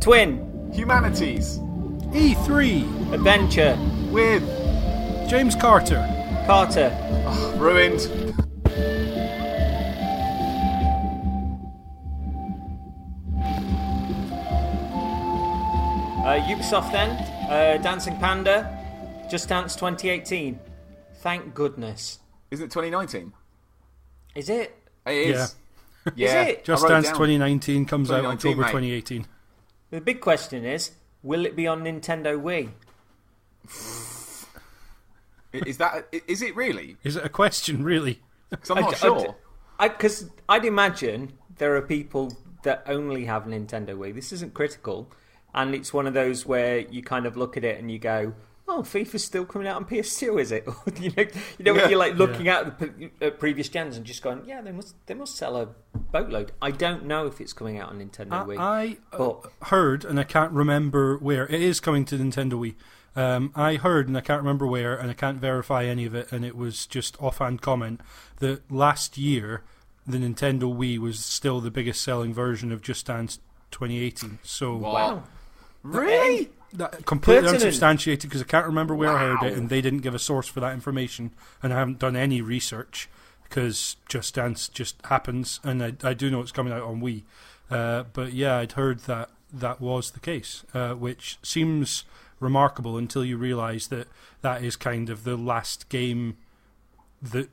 Twin. Humanities. E3. Adventure. With James Carter. Carter. Oh, ruined. Ubisoft then. Dancing Panda. Just Dance 2018. Thank goodness. Isn't it 2019? Is it? It is. Yeah. Is it? Just Dance 2019 comes out October 2018. The big question is, will it be on Nintendo Wii? Is it really? Is it a question, really? Because I'm not sure. Because I'd imagine there are people that only have Nintendo Wii. This isn't critical. And it's one of those where you kind of look at it and you go, oh, FIFA's still coming out on PS2, is it? you know when you're like looking at the previous gens and just going, yeah, they must sell a boatload. I don't know if it's coming out on Nintendo Wii. I heard, and I can't remember where, it is coming to Nintendo Wii. I heard, and I can't remember where, and I can't verify any of it, and it was just offhand comment, that last year the Nintendo Wii was still the biggest selling version of Just Dance 2018. So, wow. Really? That completely unsubstantiated, because I can't remember where I heard it, and they didn't give a source for that information, and I haven't done any research because Just Dance just happens, and I do know it's coming out on Wii. But yeah, I'd heard that was the case, which seems remarkable until you realise that is kind of the last game that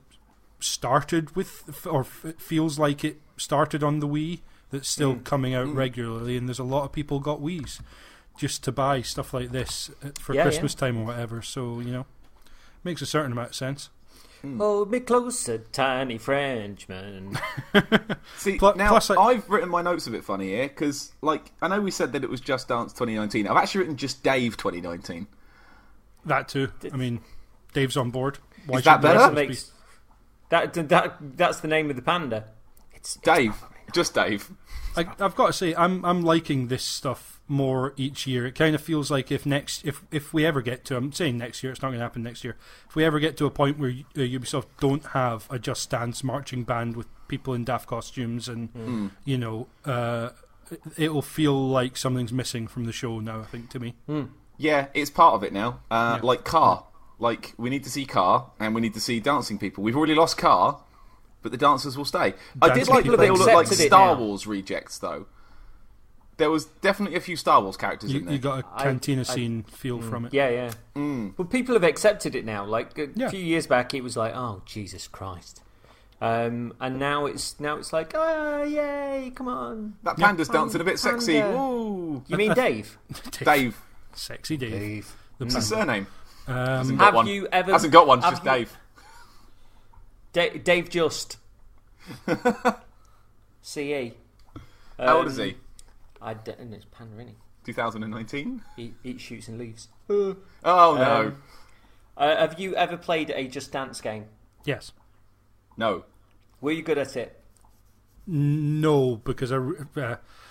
started with, or feels like it started on the Wii, that's still coming out regularly, and there's a lot of people got Wiis just to buy stuff like this for Christmas time or whatever. So, makes a certain amount of sense. Hold me closer, tiny Frenchman. See, I've written my notes a bit funny here, because, I know we said that it was Just Dance 2019. I've actually written Just Dave 2019. That too. I mean, Dave's on board. Is that better? That's the name of the panda. It's Dave. Just Dave. I've got to say, I'm liking this stuff more each year. It kind of feels like if we ever get to, I'm saying next year, it's not going to happen next year, if we ever get to a point where Ubisoft don't have a Just Dance marching band with people in daft costumes and it'll feel like something's missing from the show now, I think, to me. Yeah, it's part of it now. Like Car. We need to see Car, and we need to see dancing people. We've already lost Car, but the dancers will stay. I did like that they all look like Star Wars rejects, though. There was definitely a few Star Wars characters in there. You got a cantina scene feel from it. Yeah. Well, people have accepted it now. A few years back, it was like, oh, Jesus Christ. And now it's like, oh, yay, come on. That panda's dancing a bit sexy. Ooh. You mean Dave? Dave. Sexy Dave. What's his surname? Hasn't got one, just Dave. Dave Just. CE. How old is he? I don't know, it's Panda, isn't he? 2019? He eats, shoots and leaves. Oh, no. Have you ever played a Just Dance game? Yes. No. Were you good at it? No, because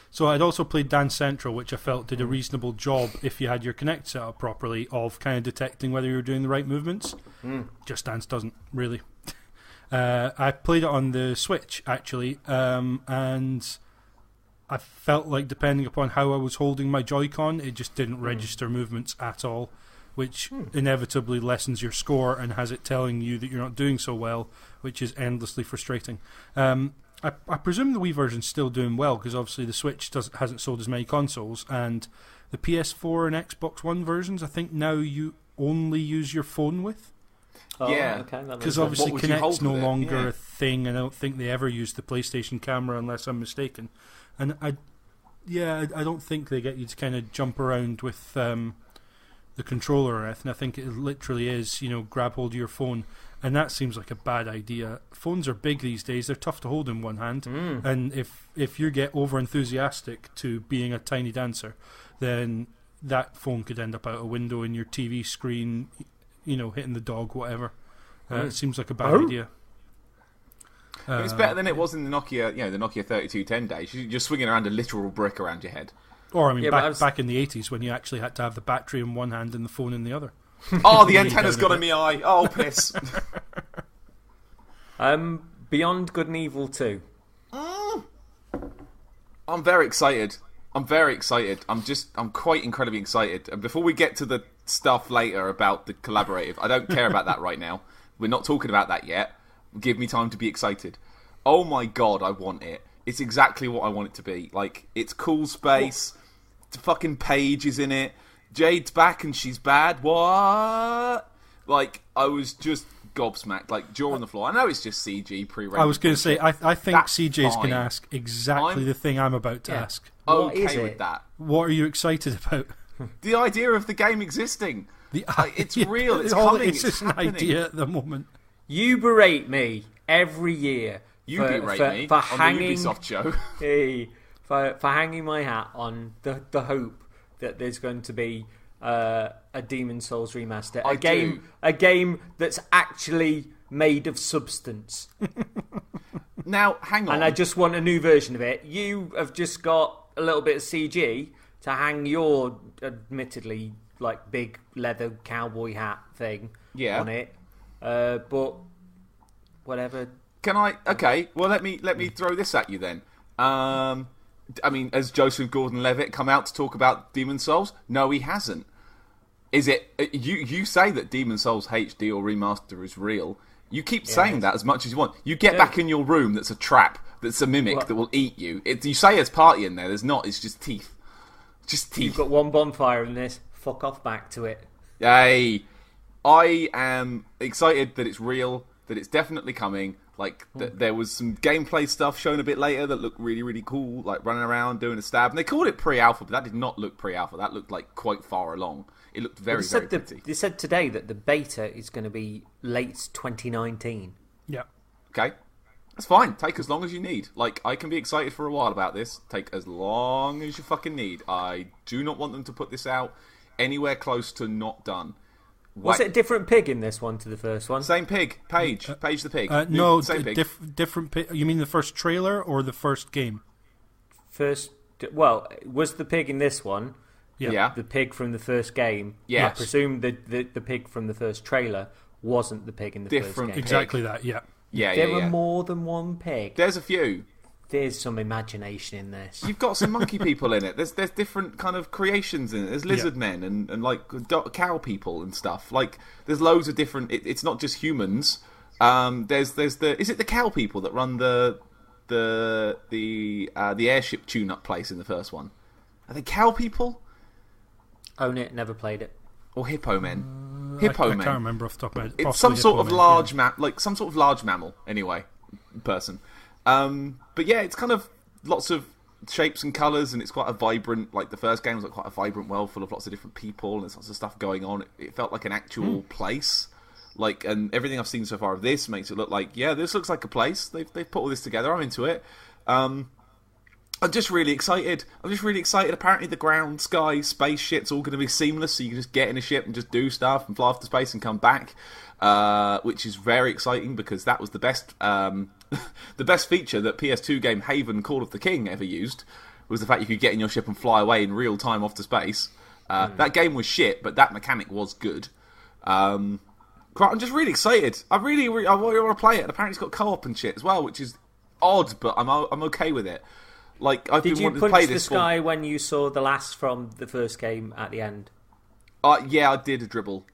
so I'd also played Dance Central, which I felt did a reasonable job, if you had your Kinect set up properly, of kind of detecting whether you were doing the right movements. Just Dance doesn't, really. I played it on the Switch, actually, and I felt like, depending upon how I was holding my Joy-Con, it just didn't register movements at all, which inevitably lessens your score and has it telling you that you're not doing so well, which is endlessly frustrating. I presume the Wii version's still doing well, because obviously the Switch hasn't sold as many consoles, and the PS4 and Xbox One versions, I think now you only use your phone with. Yeah, because obviously Kinect's no longer a thing, and I don't think they ever use the PlayStation camera unless I'm mistaken. And I don't think they get you to kind of jump around with the controller or anything. I think it literally is, grab hold of your phone, and that seems like a bad idea. Phones are big these days; they're tough to hold in one hand, and if you get over enthusiastic to being a tiny dancer, then that phone could end up out a window in your TV screen, hitting the dog, whatever. It seems like a bad idea. It's better than it was in the Nokia, the Nokia 3210 days. You're swinging around a literal brick around your head. Or, back in the 80s when you actually had to have the battery in one hand and the phone in the other. Oh, the antenna's got in my eye. Oh, piss. Beyond Good and Evil 2. I'm very excited. I'm very excited. I'm quite incredibly excited. And before we get to the stuff later about the collaborative, I don't care about that right now. We're not talking about that yet. Give me time to be excited. Oh my god, I want it. It's exactly what I want it to be. Like, it's cool space. The fucking Paige is in it. Jade's back and she's bad. What? Like, I was just gobsmacked, like jaw on the floor. I know it's just CG pre-rendered. I was going to say, I think That's CJ's fine. going to ask exactly the thing I'm about to ask. Okay with that. What are you excited about? The idea of the game existing. It's real. It's coming. It's just an idea at the moment. You berate me every year. You berate me on hanging, the Ubisoft show. Hey, for hanging my hat on the hope that there's going to be a Demon's Souls remaster, a game that's actually made of substance. Now, hang on. And I just want a new version of it. You have just got a little bit of CG to hang your admittedly like big leather cowboy hat thing on it. But whatever. Can I? Okay. Well, let me throw this at you then. I mean, has Joseph Gordon-Levitt come out to talk about Demon's Souls? No, he hasn't. Is it? You say that Demon's Souls HD or remaster is real. You keep saying that as much as you want. You get back in your room that's a trap, that's a mimic that will eat you. You say there's party in there. There's not. It's just teeth. Just teeth. You've got one bonfire in this. Fuck off back to it. Hey, I am excited that it's real, that it's definitely coming. Like, there was some gameplay stuff shown a bit later that looked really, really cool, like running around doing a stab. And they called it pre-alpha, but that did not look pre-alpha. That looked like quite far along. It looked very, very pretty. They said today that the beta is going to be late 2019. Yeah. Okay. That's fine. Take as long as you need. Like, I can be excited for a while about this. Take as long as you fucking need. I do not want them to put this out anywhere close to not done. Was it a different pig in this one to the first one? Same pig. Paige the pig. No, same pig. Different pig. You mean the first trailer or the first game? Well, was the pig in this one? Yeah. The pig from the first game. Yes. I presume the pig from the first trailer wasn't the pig in the first game. Exactly that, yeah. There were more than one pig. There's a few. There's some imagination in this. You've got some monkey people in it. There's different kind of creations in it. There's lizard men and like cow people and stuff. Like, there's loads of different... It's not just humans. There's the... Is it the cow people that run the airship tune-up place in the first one? Are they cow people? Own it, never played it. Or hippo men? I can't remember off the top of my head. It's some sort of large some sort of large mammal, anyway, person. But yeah, it's kind of lots of shapes and colours, and it's quite a vibrant, like the first game was like quite a vibrant world full of lots of different people and there's lots of stuff going on. It felt like an actual place. Like, and everything I've seen so far of this makes it look like, yeah, this looks like a place. They've put all this together. I'm into it. I'm just really excited. Apparently the ground, sky, space shit's all going to be seamless, so you can just get in a ship and just do stuff and fly off to space and come back, which is very exciting because that was the best the best feature that PS2 game Haven Call of the King ever used, was the fact you could get in your ship and fly away in real time off to space. That game was shit, but that mechanic was good. I'm just really excited. I really want to play it. And apparently it's got co-op and shit as well, which is odd, but I'm okay with it. Like, I've been wanting to play this. Did you punch the sky when you saw the last from the first game at the end? Yeah, I did a dribble.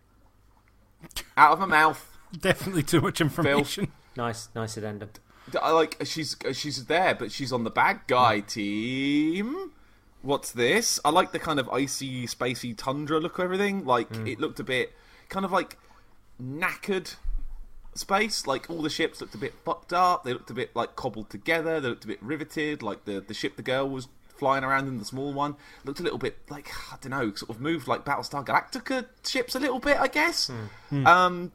Out of my mouth. Definitely too much information. Nice addendum. She's there, but she's on the bad guy team. What's this? I like the kind of icy, spacey tundra look of everything. Like, it looked a bit kind of like knackered space. Like, all the ships looked a bit fucked up. They looked a bit like cobbled together. They looked a bit riveted. Like the ship the girl was flying around in, the small one, looked a little bit like, I don't know, sort of moved like Battlestar Galactica ships a little bit, I guess. I'm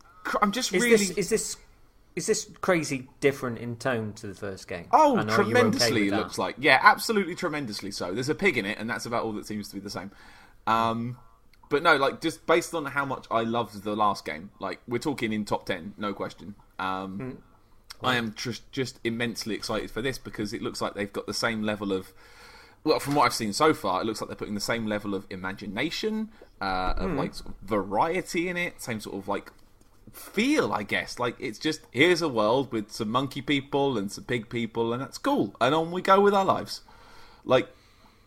just Is this crazy different in tone to the first game? Oh, tremendously, it looks like. Yeah, absolutely tremendously so. There's a pig in it, and that's about all that seems to be the same. But no, like, just based on how much I loved the last game, like, we're talking in top 10, no question. I am just immensely excited for this because it looks like they've got the same level of... Well, from what I've seen so far, it looks like they're putting the same level of imagination, of, like, sort of variety in it, same sort of, like, feel, I guess. Like, it's just, here's a world with some monkey people and some pig people, and that's cool. And on we go with our lives. Like,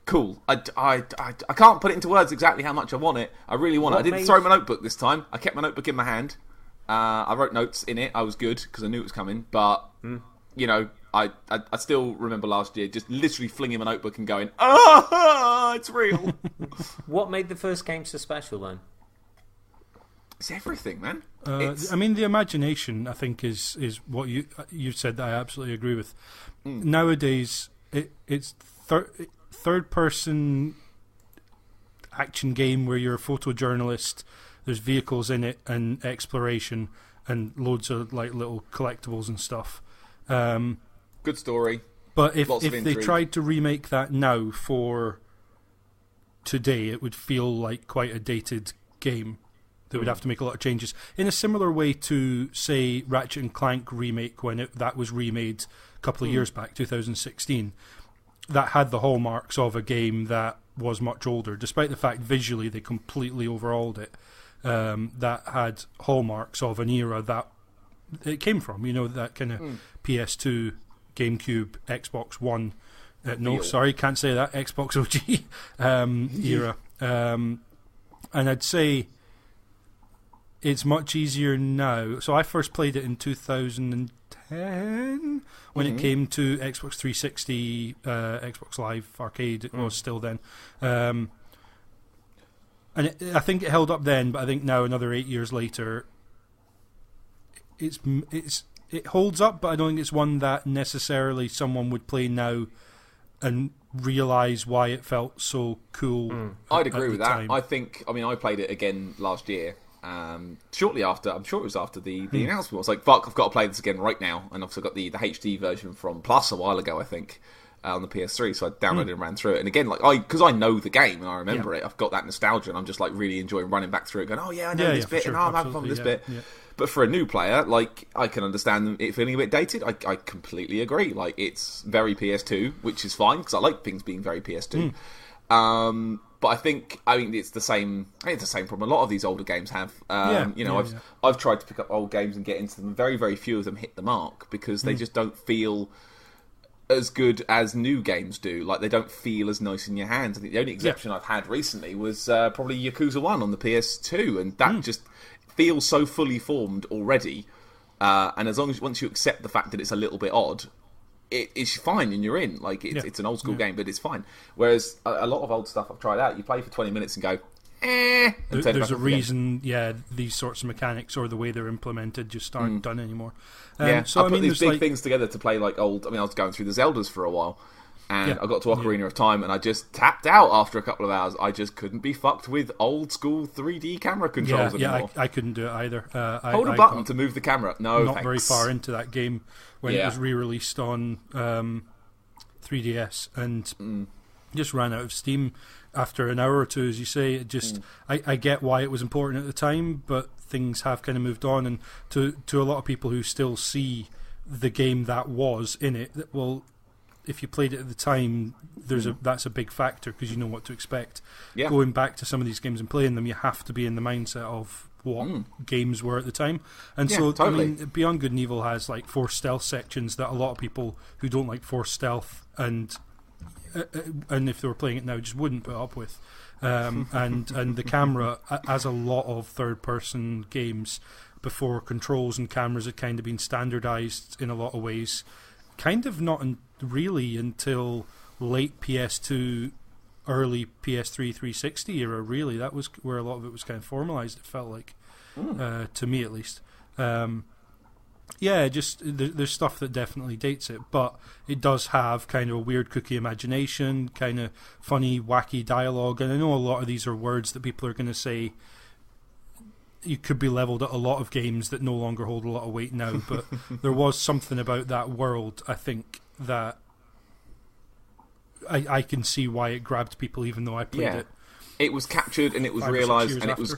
cool. I can't put it into words exactly how much I want it. I really want it. I didn't throw my notebook this time. I kept my notebook in my hand. I wrote notes in it. I was good because I knew it was coming. But, you know, I still remember last year just literally flinging my notebook and going, it's real. What made the first game so special then? It's everything, man. I mean, the imagination, I think, is what you said that I absolutely agree with. Nowadays, it's third-person action game where you're a photojournalist. There's vehicles in it and exploration and loads of like little collectibles and stuff. Good story. But if they tried to remake that now for today, it would feel like quite a dated game. They would have to make a lot of changes. In a similar way to, say, Ratchet and Clank remake when that was remade a couple of years back, 2016. That had the hallmarks of a game that was much older, despite the fact visually they completely overhauled it. That had hallmarks of an era that it came from. You know, that kind of PS2, GameCube, Xbox One. Sorry, can't say that. Xbox OG era. And I'd say it's much easier now. So I first played it in 2010 when it came to Xbox 360, Xbox Live Arcade. It was still then. And I think it held up then, but I think now, another 8 years later, it holds up, but I don't think it's one that necessarily someone would play now and realise why it felt so cool. I'd agree with that. Time. I played it again last year. Shortly after, I'm sure it was after the announcement. I was like, fuck, I've got to play this again right now. And I've also got the HD version from Plus a while ago, I think, on the PS3. So I downloaded and ran through it. And again, because I know the game and I remember it, I've got that nostalgia, and I'm just like really enjoying running back through it, going, oh yeah, I know this bit, and I'm having fun with this bit. Yeah. But for a new player, like, I can understand it feeling a bit dated. I completely agree. Like, it's very PS2, which is fine because I like things being very PS2. But I think it's the same. It's the same problem a lot of these older games have. I've tried to pick up old games and get into them. Very, very few of them hit the mark because they just don't feel as good as new games do. Like, they don't feel as nice in your hands. I think the only exception I've had recently was probably Yakuza 1 on the PS2, and that just feels so fully formed already. And as long as once you accept the fact that it's a little bit odd, it's fine and you're in. Like, it's an old school game, but it's fine. Whereas a lot of old stuff I've tried out, you play for 20 minutes and go, and there's a reason, these sorts of mechanics or the way they're implemented just aren't done anymore. So I put these big things together to play like old. I was going through the Zeldas for a while, and I got to Ocarina of Time, and I just tapped out after a couple of hours. I just couldn't be fucked with old school 3D camera controls anymore. I couldn't do it either. Hold a button to move the camera. No, not very far into that game when it was re-released on 3DS, and just ran out of steam after an hour or two, as you say. It just I get why it was important at the time, but things have kind of moved on, and to a lot of people who still see the game that was in it, well, if you played it at the time, that's a big factor because you know what to expect. Going back to some of these games and playing them, you have to be in the mindset of what games were at the time. And totally. Beyond Good and Evil has like forced stealth sections that a lot of people who don't like forced stealth and if they were playing it now just wouldn't put up with. And the camera, as a lot of third-person games before, controls and cameras had kind of been standardised in a lot of ways. Kind of not really until late PS2, early PS3 360 era, really. That was where a lot of it was kind of formalised, it felt like, to me at least. Just there's stuff that definitely dates it, but it does have kind of a weird kooky imagination, kind of funny, wacky dialogue, and I know a lot of these are words that people are going to say you could be levelled at a lot of games that no longer hold a lot of weight now, but there was something about that world, I think, that I can see why it grabbed people, even though I played it. It was captured and it was realised, and it was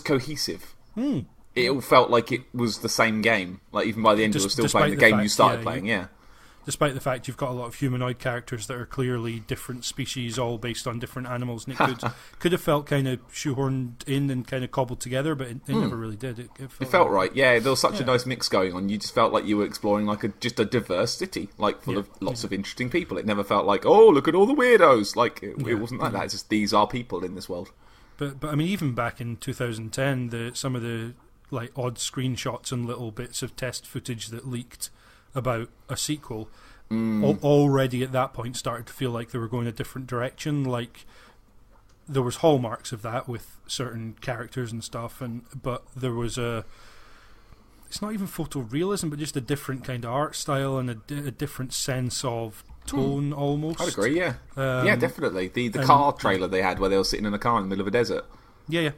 cohesive. It all felt like it was the same game. Like, even by the end, it was still playing the game you started playing. despite the fact you've got a lot of humanoid characters that are clearly different species, all based on different animals, and it could have felt kind of shoehorned in and kind of cobbled together, but it never really did. It felt right. Yeah, there was such a nice mix going on. You just felt like you were exploring like just a diverse city, like full of lots of interesting people. It never felt like, oh, look at all the weirdos. Like it wasn't like that. It's just these are people in this world. But I mean, even back in 2010, some of the like odd screenshots and little bits of test footage that leaked about a sequel already at that point started to feel like they were going a different direction. Like there was hallmarks of that with certain characters and stuff, but there was it's not even photorealism, but just a different kind of art style and a different sense of tone almost. I'd agree, yeah. Yeah, definitely. The car trailer they had where they were sitting in a car in the middle of a desert. Yeah,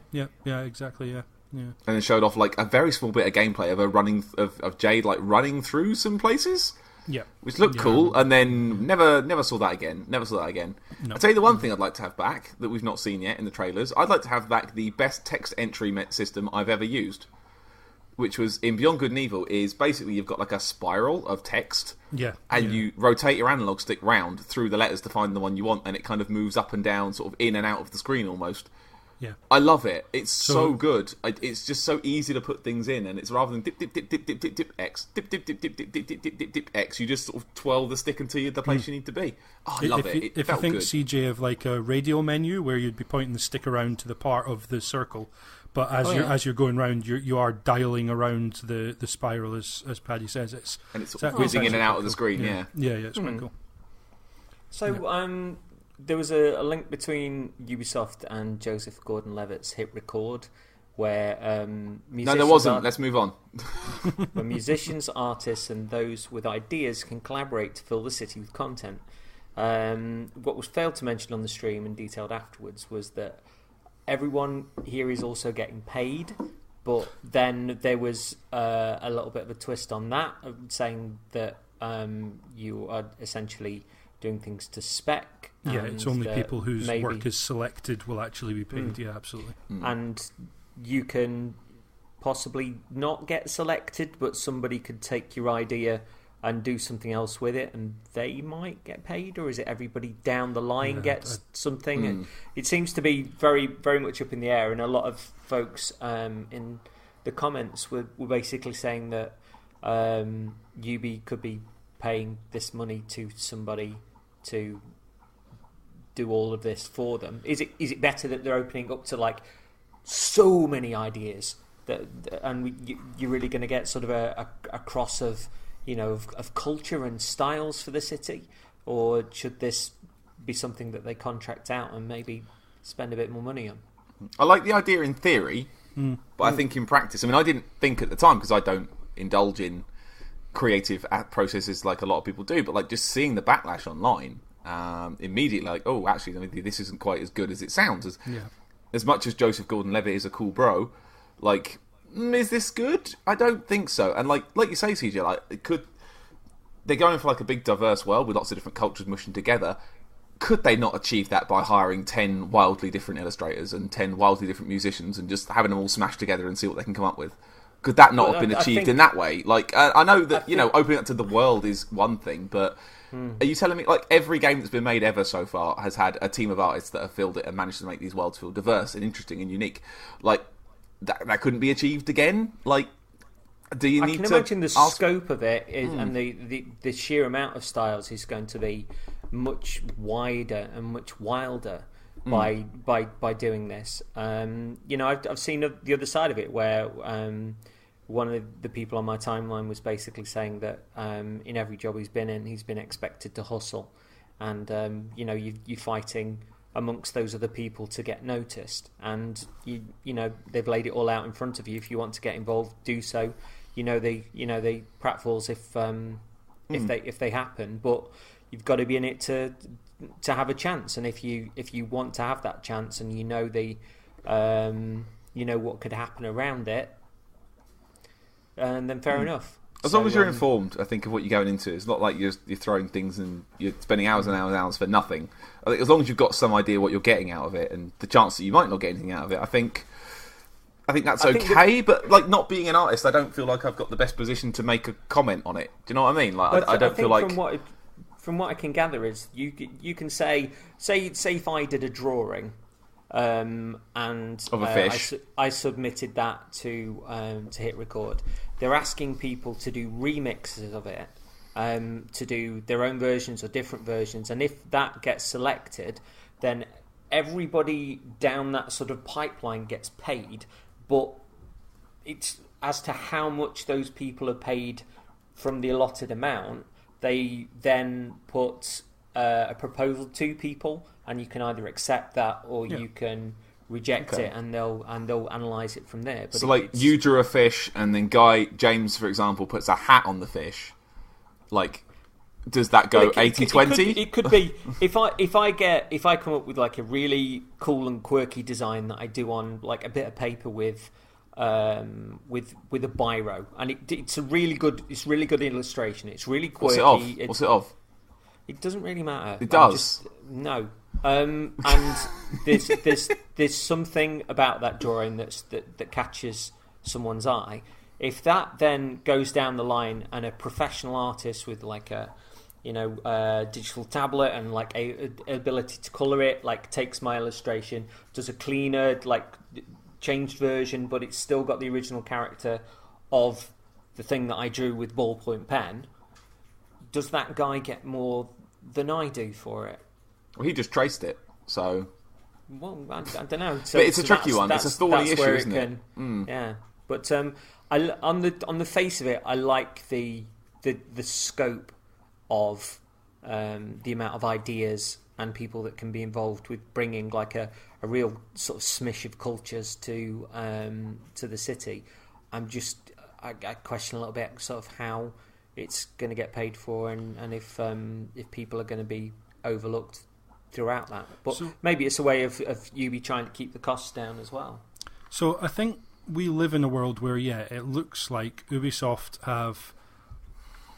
exactly, yeah. And it showed off like a very small bit of gameplay of Jade like running through some places. Yeah. Which looked cool, and then never saw that again. No. I'll tell you the one thing I'd like to have back that we've not seen yet in the trailers. I'd like to have back the best text entry system I've ever used, which was in Beyond Good and Evil. Is basically you've got like a spiral of text, and you rotate your analog stick round through the letters to find the one you want, and it kind of moves up and down, sort of in and out of the screen almost. Yeah, I love it. It's so good. It's just so easy to put things in, and it's rather than dip X, dip X. You just sort of twirl the stick until you're the place you need to be. Oh, I love it. If you think CJ of like a radial menu where you'd be pointing the stick around to the part of the circle, but as you're going round, you are dialing around the spiral as Paddy says. It's sort of whizzing in and out of the screen. Yeah, it's quite cool. So there was a link between Ubisoft and Joseph Gordon-Levitt's Hit Record, where no, there wasn't. Let's move on. Where musicians, artists, and those with ideas can collaborate to fill the city with content. What was failed to mention on the stream and detailed afterwards was that everyone here is also getting paid, but then there was a little bit of a twist on that, saying that you are essentially doing things to spec. Yeah, it's only people whose work is selected will actually be paid. Yeah, absolutely. And you can possibly not get selected, but somebody could take your idea and do something else with it, and they might get paid, or is it everybody down the line gets something? It seems to be very, very much up in the air, and a lot of folks in the comments were basically saying that Ubi could be paying this money to somebody to do all of this for them. Is it better that they're opening up to like so many ideas and you're really going to get sort of a cross of of culture and styles for the city, or should this be something that they contract out and maybe spend a bit more money on? I like the idea in theory, but I think in practice, I mean, I didn't think at the time because I don't indulge in creative processes like a lot of people do, but like just seeing the backlash online, immediately like, oh, actually, this isn't quite as good as it sounds. As much as Joseph Gordon-Levitt is a cool bro, like, is this good? I don't think so. And like you say, CJ, like they're going for like a big diverse world with lots of different cultures mushing together. Could they not achieve that by hiring 10 wildly different illustrators and 10 wildly different musicians and just having them all smashed together and see what they can come up with? Could that not have been achieved in that way? Like, I know that, opening up to the world is one thing, but are you telling me, like, every game that's been made ever so far has had a team of artists that have filled it and managed to make these worlds feel diverse and interesting and unique? Like, that couldn't be achieved again? Like, do you need to... I can imagine the scope of it and the sheer amount of styles is going to be much wider and much wilder by doing this. I've seen the other side of it where one of the people on my timeline was basically saying that in every job he's been in, he's been expected to hustle, and you're fighting amongst those other people to get noticed, and they've laid it all out in front of you. If you want to get involved, do so. The pratfalls if they happen, but you've got to be in it to have a chance. And if you want to have that chance, and what could happen around it, and then fair enough. As long as you're informed, I think, of what you're going into. It's not like you're throwing things and you're spending hours and hours and hours for nothing. I think as long as you've got some idea what you're getting out of it and the chance that you might not get anything out of it, I think I think that's okay, but like not being an artist, I don't feel like I've got the best position to make a comment on it. Do you know what I mean? Like, I don't feel like. From what I can gather is you can say if I did a drawing, and of a fish, I submitted that to hit record. They're asking people to do remixes of it, to do their own versions or different versions, and if that gets selected, then everybody down that sort of pipeline gets paid, but it's as to how much those people are paid from the allotted amount. They then put a proposal to people, and you can either accept that or you can reject it, and they'll analyse it from there. But so, like, you drew a fish, and then James, for example, puts a hat on the fish. Like, does that go 80-20? It could be if I come up with like a really cool and quirky design that I do on like a bit of paper with a biro, and it's really good illustration. It's really quirky. What's it of? It doesn't really matter. It does. No. And there's something about that drawing that catches someone's eye. If that then goes down the line, and a professional artist with like a digital tablet and like a ability to colour it, like takes my illustration, does a cleaner, like changed version, but it's still got the original character of the thing that I drew with ballpoint pen, does that guy get more than I do for it? Well, he just traced it, so. Well, I don't know. So, but it's a tricky one. It's a thorny issue, isn't it? Yeah, but on the face of it, I like the scope of the amount of ideas and people that can be involved with bringing like a real sort of smish of cultures to the city. I question a little bit sort of how it's going to get paid for, and if people are going to be overlooked throughout that. But maybe it's a way of Ubi trying to keep the costs down as well. So I think we live in a world where, it looks like Ubisoft have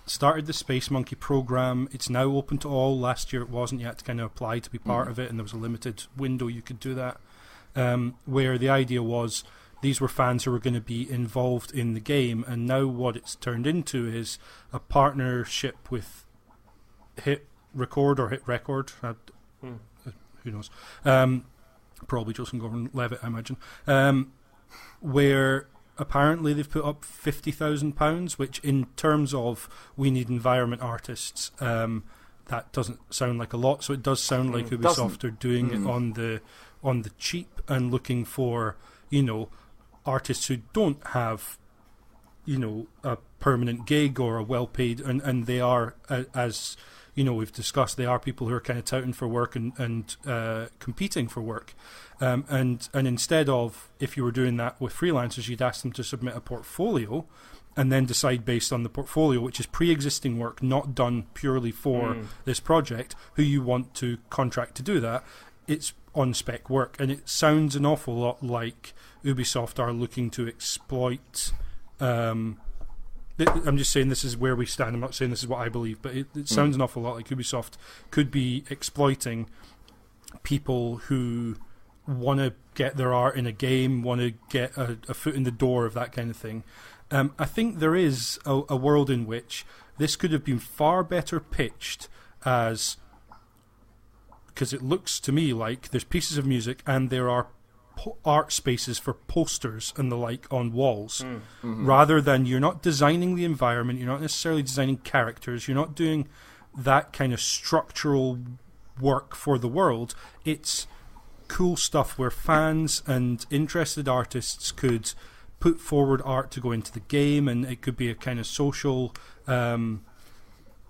started the Space Monkey program. It's now open to all. Last year it wasn't. You had to kind of apply to be part of it, and there was a limited window you could do that, where the idea was these were fans who were going to be involved in the game, and now what it's turned into is a partnership with Hit Record or Hit Record. Who knows? Probably Joseph Gordon-Levitt, I imagine. Where apparently they've put up £50,000, which in terms of we need environment artists, that doesn't sound like a lot. So it does sound like Ubisoft are doing it on the cheap and looking for, artists who don't have, a permanent gig or a well-paid, and they are, as we've discussed, they are people who are kind of touting for work and competing for work. And instead of, if you were doing that with freelancers, you'd ask them to submit a portfolio and then decide based on the portfolio, which is pre-existing work, not done purely for this project, who you want to contract to do that. It's on-spec work, and it sounds an awful lot like Ubisoft are looking to exploit... I'm just saying this is where we stand. I'm not saying this is what I believe, but it sounds an awful lot like Ubisoft could be exploiting people who want to get their art in a game, want to get a foot in the door of that kind of thing. I think there is a world in which this could have been far better pitched as, because it looks to me like there's pieces of music and there are art spaces for posters and the like on walls, rather than you're not designing the environment, you're not necessarily designing characters, you're not doing that kind of structural work for the world. It's cool stuff where fans and interested artists could put forward art to go into the game, and it could be a kind of social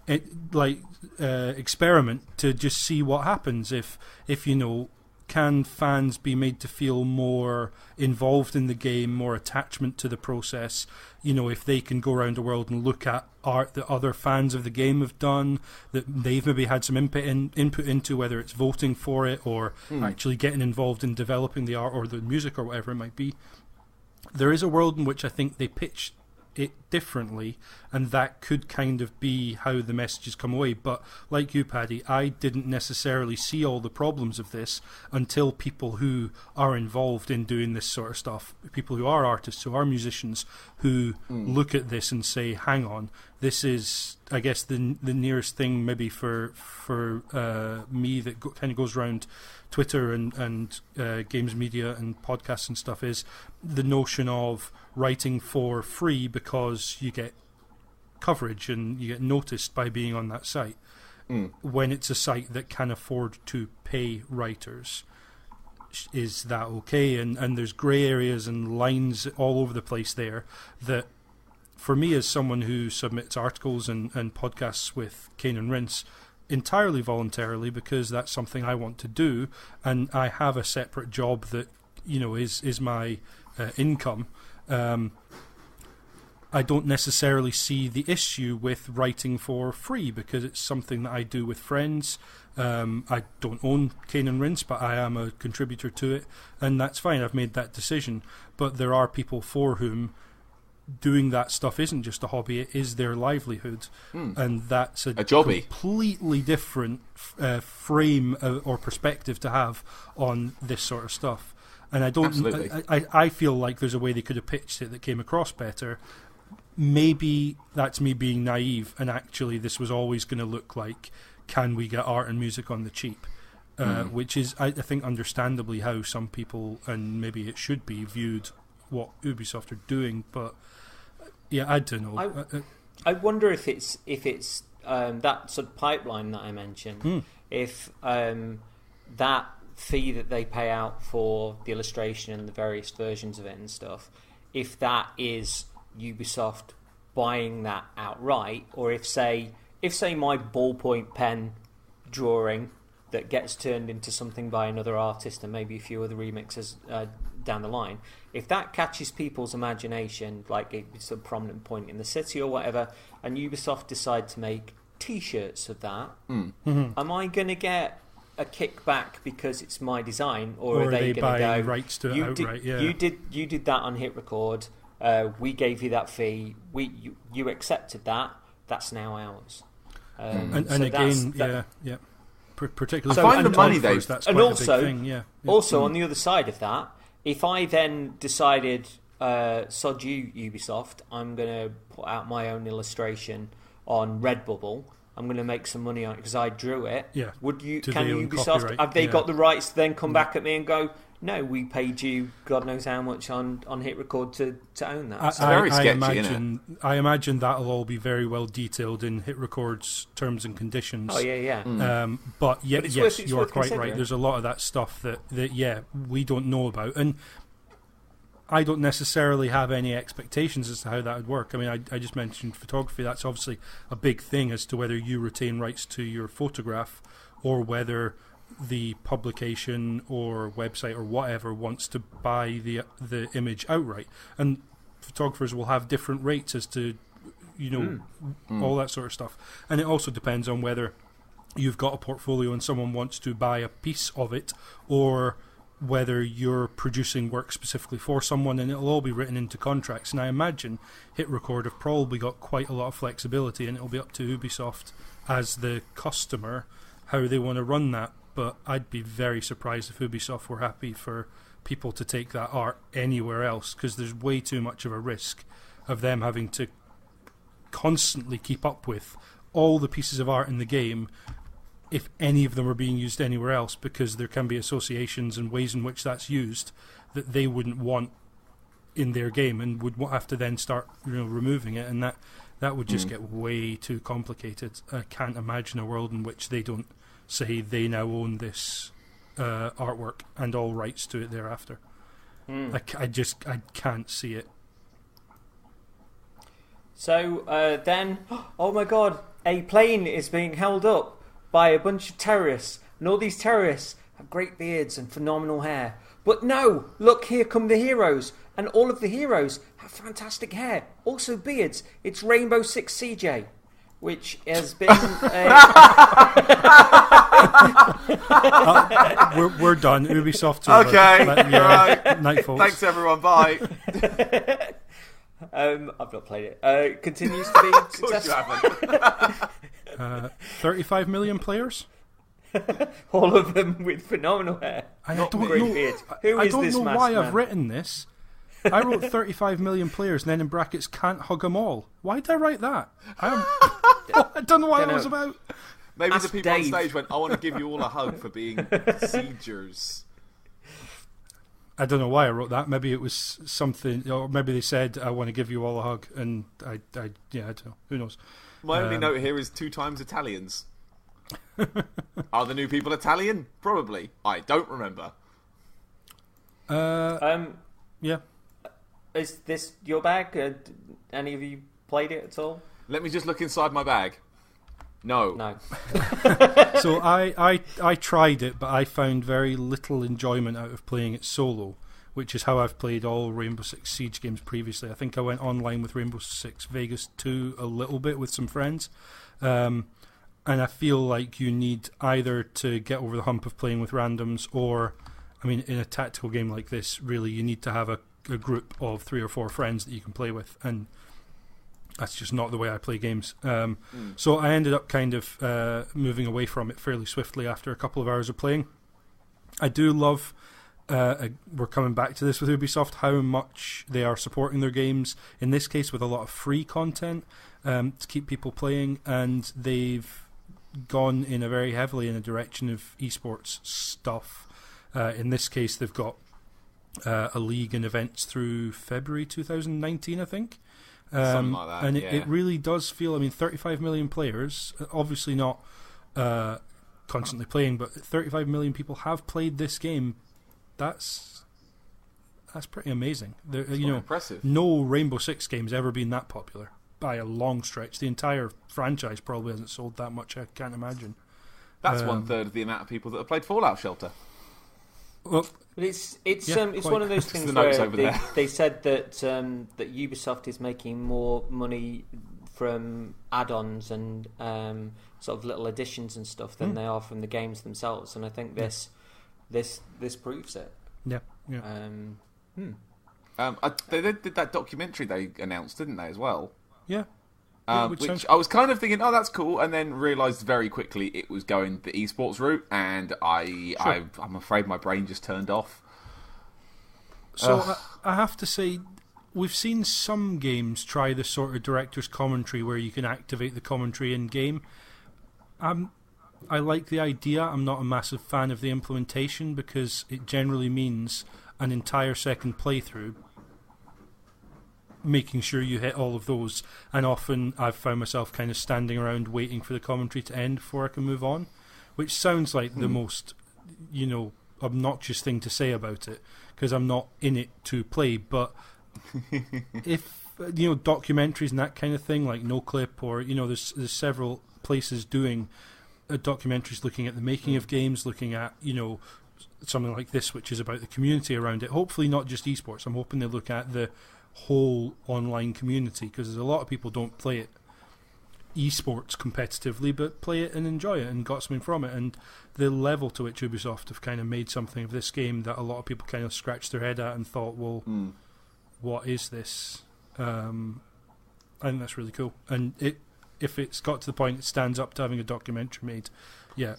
experiment to just see what happens if can fans be made to feel more involved in the game, more attachment to the process? If they can go around the world and look at art that other fans of the game have done, that they've maybe had some input into, whether it's voting for it or actually getting involved in developing the art or the music or whatever it might be. There is a world in which I think they pitch it differently, and that could kind of be how the messages come away. But like you, Paddy, I didn't necessarily see all the problems of this until people who are involved in doing this sort of stuff, people who are artists, who are musicians, who look at this and say, hang on, this is, I guess, the nearest thing maybe for me that kind of goes around Twitter and games media and podcasts and stuff, is the notion of writing for free because you get coverage and you get noticed by being on that site. When it's a site that can afford to pay writers, is that okay? And there's grey areas and lines all over the place there that, for me as someone who submits articles and podcasts with Cane and Rinse entirely voluntarily because that's something I want to do, and I have a separate job that, you know, is my income, I don't necessarily see the issue with writing for free because it's something that I do with friends. I don't own Cane and Rinse, but I am a contributor to it, and that's fine. I've made that decision. But there are people for whom doing that stuff isn't just a hobby, it is their livelihood, and that's a jobby. Completely different frame or perspective to have on this sort of stuff. And I don't. I feel like there's a way they could have pitched it that came across better. Maybe that's me being naive, and actually this was always going to look like, can we get art and music on the cheap? Which is, I think, understandably how some people, and maybe it should be, viewed what Ubisoft are doing. But yeah, I don't know. I wonder if it's that sort of pipeline that I mentioned, if that fee that they pay out for the illustration and the various versions of it and stuff, if that is Ubisoft buying that outright, or if say my ballpoint pen drawing that gets turned into something by another artist and maybe a few other remixes down the line, if that catches people's imagination, like it's a prominent point in the city or whatever, and Ubisoft decide to make T-shirts of that, am I going to get a kickback because it's my design, or are they going to go, rights to it outright? You did that on Hit Record. We gave you that fee. You accepted that. That's now ours. And so again, particularly. So find the money, though. That's and quite also, a big thing. Yeah. Also, on the other side of that, if I then decided, sod you, Ubisoft, I'm going to put out my own illustration on Redbubble. I'm going to make some money on it because I drew it. Yeah. Would you? To can Ubisoft? Have they got the rights to then come back at me and go, no, we paid you God knows how much on Hit Record to own that? It's very sketchy, isn't it? I imagine that'll all be very well detailed in Hit Record's terms and conditions. Oh yeah. But yes, you are quite right. There's a lot of that stuff that we don't know about, and I don't necessarily have any expectations as to how that would work. I mean, I just mentioned photography. That's obviously a big thing as to whether you retain rights to your photograph or whether the publication or website or whatever wants to buy the image outright. And photographers will have different rates as to, all that sort of stuff. And it also depends on whether you've got a portfolio and someone wants to buy a piece of it, or whether you're producing work specifically for someone, and it'll all be written into contracts. And I imagine Hit Record have probably got quite a lot of flexibility, and it'll be up to Ubisoft as the customer how they want to run that. But I'd be very surprised if Ubisoft were happy for people to take that art anywhere else, because there's way too much of a risk of them having to constantly keep up with all the pieces of art in the game if any of them are being used anywhere else, because there can be associations and ways in which that's used that they wouldn't want in their game and would have to then start removing it, and that would just get way too complicated. I can't imagine a world in which they don't say they now own this artwork and all rights to it thereafter. I can't see it. So then, oh my god, a plane is being held up by a bunch of terrorists, and all these terrorists have great beards and phenomenal hair. But no, look, here come the heroes, and all of the heroes have fantastic hair, also beards. It's Rainbow Six CJ, which has been we're done. Ubisoft. Okay, right. Nightfall. Thanks everyone. Bye. I've not played it. Continues to be successful. 35 million players. All of them with phenomenal hair. I don't know. Beard. Who I is don't this know masked why man? I've written this. I wrote 35 million players, and then in brackets, can't hug them all. Why did I write that? I don't know what it was about. Maybe Ask the people Dave. on stage went, I want to give you all a hug for being siegers. I don't know why I wrote that. Maybe it was something, or maybe they said, I want to give you all a hug, and I don't know. Who knows? My only note here is 2 times Italians. Are the new people Italian? Probably. I don't remember. Yeah. Is this your bag? Any of you played it at all? Let me just look inside my bag. No. So I tried it, but I found very little enjoyment out of playing it solo, which is how I've played all Rainbow Six Siege games previously. I think I went online with Rainbow Six Vegas 2 a little bit with some friends, and I feel like you need either to get over the hump of playing with randoms, or, I mean, in a tactical game like this, really you need to have a group of 3 or 4 friends that you can play with, and that's just not the way I play games. So I ended up kind of moving away from it fairly swiftly after a couple of hours of playing. I do love, we're coming back to this with Ubisoft, how much they are supporting their games, in this case with a lot of free content to keep people playing, and they've gone in a very heavily in a direction of esports stuff. In this case, they've got a league and events through February 2019, I think. Something like that, and it really does feel, I mean, 35 million players, obviously not constantly playing, but 35 million people have played this game. That's pretty amazing. Impressive. No Rainbow Six game's ever been that popular by a long stretch. The entire franchise probably hasn't sold that much, I can't imagine. That's 1/3 of the amount of people that have played Fallout Shelter. Well, but it's one of those things the notes where over they said that that Ubisoft is making more money from add-ons and sort of little additions and stuff than they are from the games themselves, and I think this proves it. Yeah. They did that documentary they announced, didn't they, as well? Yeah. Which I was kind of thinking, oh, that's cool, and then realised very quickly it was going the esports route, and I'm afraid my brain just turned off. So I have to say, we've seen some games try this sort of director's commentary where you can activate the commentary in-game. I like the idea. I'm not a massive fan of the implementation because it generally means an entire second playthrough making sure you hit all of those, and often I've found myself kind of standing around waiting for the commentary to end before I can move on, which sounds like the most obnoxious thing to say about it because I'm not in it to play, but if documentaries and that kind of thing like NoClip, or there's several places doing documentaries looking at the making of games, looking at something like this which is about the community around it, hopefully not just esports. I'm hoping they look at the whole online community, because there's a lot of people don't play it esports competitively but play it and enjoy it and got something from it, and the level to which Ubisoft have kind of made something of this game that a lot of people kind of scratched their head at and thought, well, what is this? I think that's really cool, and if it's got to the point it stands up to having a documentary made,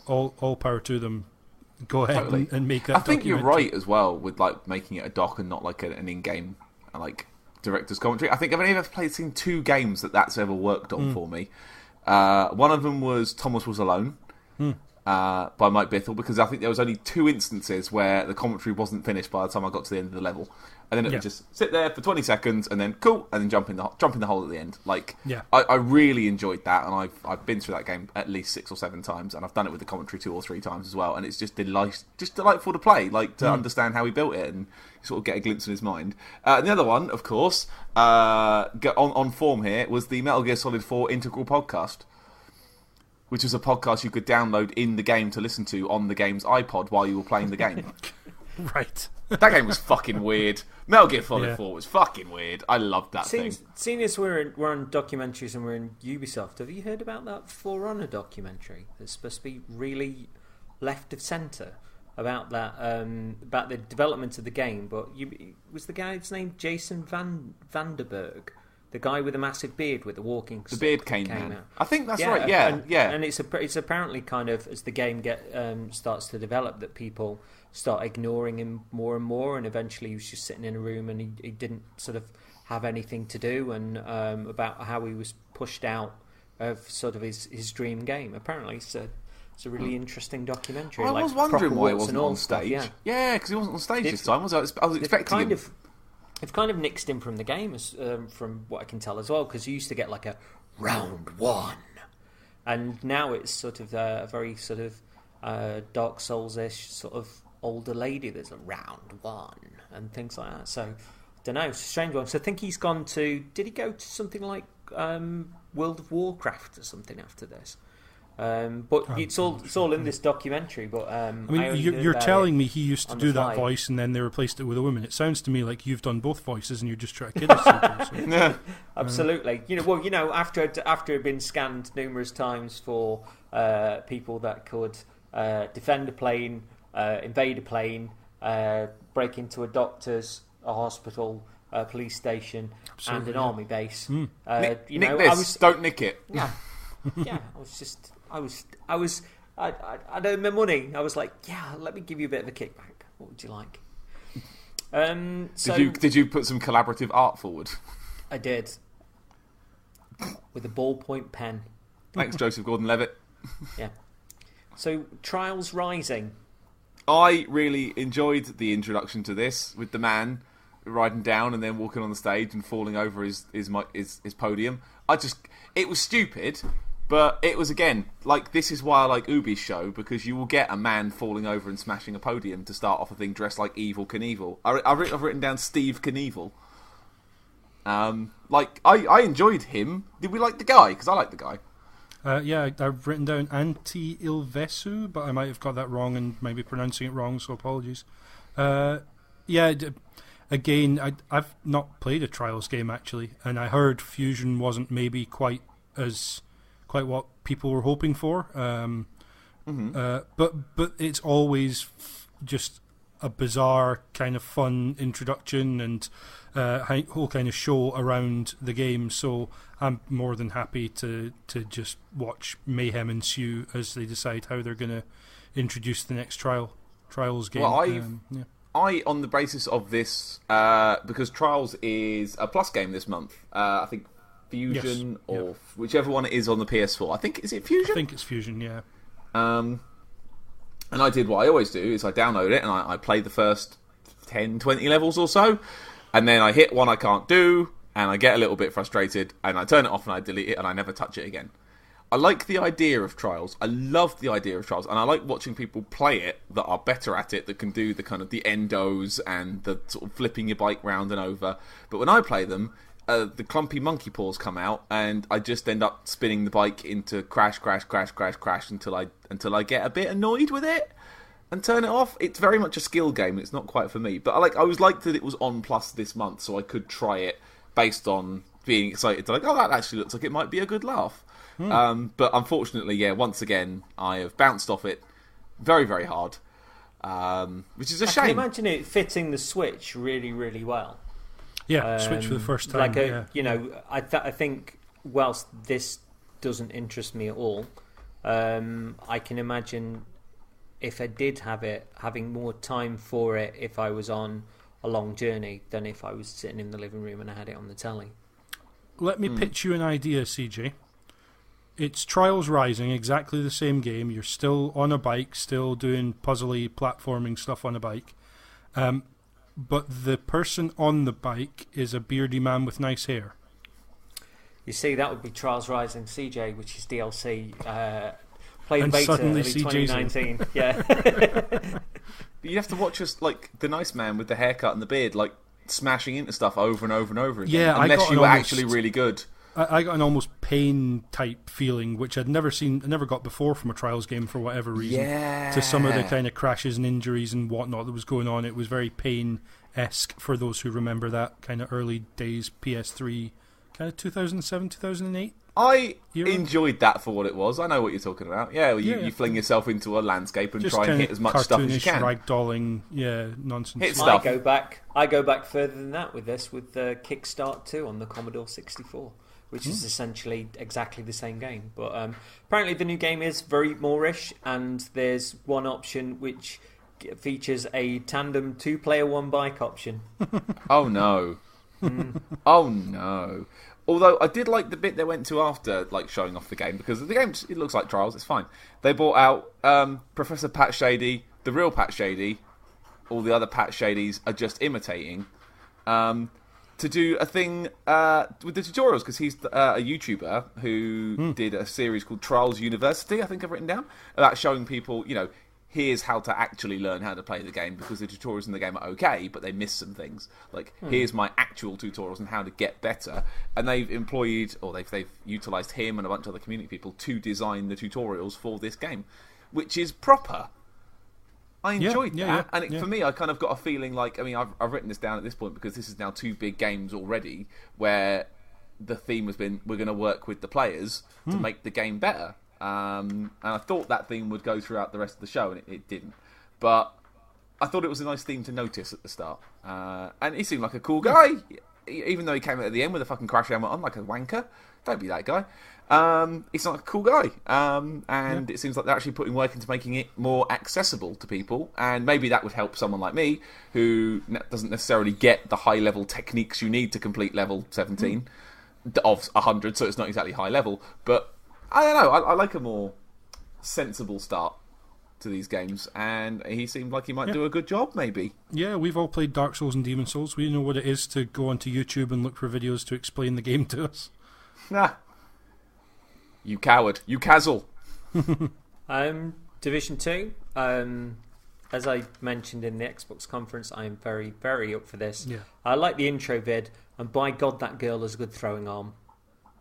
all power to them. Go ahead and make that. I think you're right as well with like making it a doc and not like an in-game like director's commentary. I think I've only ever seen 2 games that's ever worked on for me. One of them was Thomas Was Alone by Mike Bithell, because I think there was only 2 instances where the commentary wasn't finished by the time I got to the end of the level, and then it would just sit there for 20 seconds and then cool, and then jump in the hole at the end. I really enjoyed that, and I've been through that game at least 6 or 7 times, and I've done it with the commentary 2 or 3 times as well, and it's just delightful to play, to understand how he built it and sort of get a glimpse in his mind. And the other one, of course, on form here, was the Metal Gear Solid 4 Integral Podcast, which was a podcast you could download in the game to listen to on the game's iPod while you were playing the game. Right. That game was fucking weird. Metal Gear Solid 4 was fucking weird. I loved that thing. Seeing as we're on documentaries and we're in Ubisoft, have you heard about that For Honor documentary that's supposed to be really left of centre? about that about the development of the game. But was the guy's name Jason Vanderberg, the guy with a massive beard with the walking stick? The beard came out. I think that's right. Yeah, and it's apparently kind of as the game starts to develop that people start ignoring him more and more, and eventually he was just sitting in a room and he didn't sort of have anything to do, and about how he was pushed out of sort of his dream game. Apparently, it's a really interesting documentary. I was wondering why he wasn't on stage. Yeah, because he wasn't on stage this time. I was expecting him. They've kind of nixed him from the game, from what I can tell as well, because you used to get like a round one, and now it's sort of a very sort of Dark Souls-ish sort of older lady. There's a round one and things like that. So I don't know, it's a strange one. So I think he's gone to. Did he go to something like World of Warcraft or something after this? But it's all in this documentary. But I mean, you're telling me he used to do that voice and then they replaced it with a woman. It sounds to me like you've done both voices and you're just trying to kid us. Yeah, absolutely. After it had been scanned numerous times for people that could defend a plane, invade a plane, break into a hospital, a police station, and an army base. Nick this. Don't nick it. Yeah, yeah. I earned my money. I was like, yeah, let me give you a bit of a kickback. What would you like? Did you put some collaborative art forward? I did, with a ballpoint pen. Thanks, Joseph Gordon-Levitt. Yeah. So, Trials Rising. I really enjoyed the introduction to this with the man riding down and then walking on the stage and falling over his podium. It was stupid, but it was, again, like, this is why I like Ubi's show, because you will get a man falling over and smashing a podium to start off a thing dressed like Evel Knievel. I've written down Steve Knievel. I enjoyed him. Did we like the guy? Because I like the guy. Yeah, I've written down Antti Ilvesu, but I might have got that wrong and maybe pronouncing it wrong, so apologies. Again, I've not played a Trials game, actually, and I heard Fusion wasn't maybe quite what people were hoping for. But it's always just a bizarre kind of fun introduction and whole kind of show around the game, so I'm more than happy to just watch mayhem ensue as they decide how they're going to introduce the next Trials game. Well, I, on the basis of this, because Trials is a Plus game this month, I think Fusion or whichever one it is on the PS4. Is it Fusion? I think it's Fusion, yeah. And I did what I always do, is I download it and I play the first 10, 20 levels or so, and then I hit one I can't do, and I get a little bit frustrated, and I turn it off and I delete it, and I never touch it again. I like the idea of Trials. I love the idea of Trials, and I like watching people play it that are better at it, that can do the kind of the endos and the sort of flipping your bike round and over. But when I play them, the clumpy monkey paws come out, and I just end up spinning the bike into crash until I get a bit annoyed with it and turn it off. It's very much a skill game. It's not quite for me, but I was like that it was on Plus this month, so I could try it based on being excited to that actually looks like it might be a good laugh. But unfortunately, once again, I have bounced off it very, very hard, which is a shame. I can imagine it fitting the Switch really, really well. Yeah, Switch for the first time. I think whilst this doesn't interest me at all, I can imagine if I did have it, having more time for it if I was on a long journey than if I was sitting in the living room and I had it on the telly. Let me pitch you an idea, CJ. It's Trials Rising, exactly the same game. You're still on a bike, still doing puzzly platforming stuff on a bike. But the person on the bike is a beardy man with nice hair. You see, that would be Trials Rising CJ, which is DLC. Playing beta suddenly early 2019. Yeah. But you have to watch us, the nice man with the haircut and the beard, smashing into stuff over and over and over again. Yeah, unless you were actually really good. I got an almost pain type feeling, which I'd never got before from a Trials game for whatever reason. Yeah. To some of the kind of crashes and injuries and whatnot that was going on, it was very pain-esque for those who remember that kind of early days PS3 kind of 2007, 2008. I enjoyed that for what it was. I know what you're talking about. Yeah, you fling yourself into a landscape and just try and hit as much stuff as you can. Ragdolling, nonsense. Hit stuff. I go back further than that with this, with Kickstart 2 on the Commodore 64, which is essentially exactly the same game. But apparently the new game is very Moorish, and there's one option which features a tandem 2-player 1-bike option. Oh no. Oh no. Although I did like the bit they went to after, like, showing off the game, because the game, it looks like Trials, it's fine. They brought out Professor Pat Shady, the real Pat Shady, all the other Pat Shadys are just imitating, to do a thing with the tutorials, because he's a YouTuber who did a series called Trials University, I think I've written down, about showing people, here's how to actually learn how to play the game, because the tutorials in the game are okay, but they miss some things. Like, here's my actual tutorials on how to get better. And they've employed, or they've utilised him and a bunch of other community people to design the tutorials for this game, which is proper. I enjoyed that. And for me, I kind of got a feeling like, I've written this down at this point because this is now 2 big games already where the theme has been, we're going to work with the players to make the game better. And I thought that theme would go throughout the rest of the show, and it didn't. But I thought it was a nice theme to notice at the start. And he seemed like a cool guy, even though he came out at the end with a fucking crash helmet on like a wanker. Don't be that guy. He's not a cool guy. And it seems like they're actually putting work into making it more accessible to people. And maybe that would help someone like me, who doesn't necessarily get the high-level techniques you need to complete level 17 of 100, so it's not exactly high level. But I don't know, I like a more sensible start to these games, and he seemed like he might do a good job, maybe. Yeah, we've all played Dark Souls and Demon Souls. We know what it is to go onto YouTube and look for videos to explain the game to us. Nah. You coward. You cazzle. Division 2, as I mentioned in the Xbox conference, I am very, very up for this. Yeah. I like the intro vid, and by God, that girl has a good throwing arm.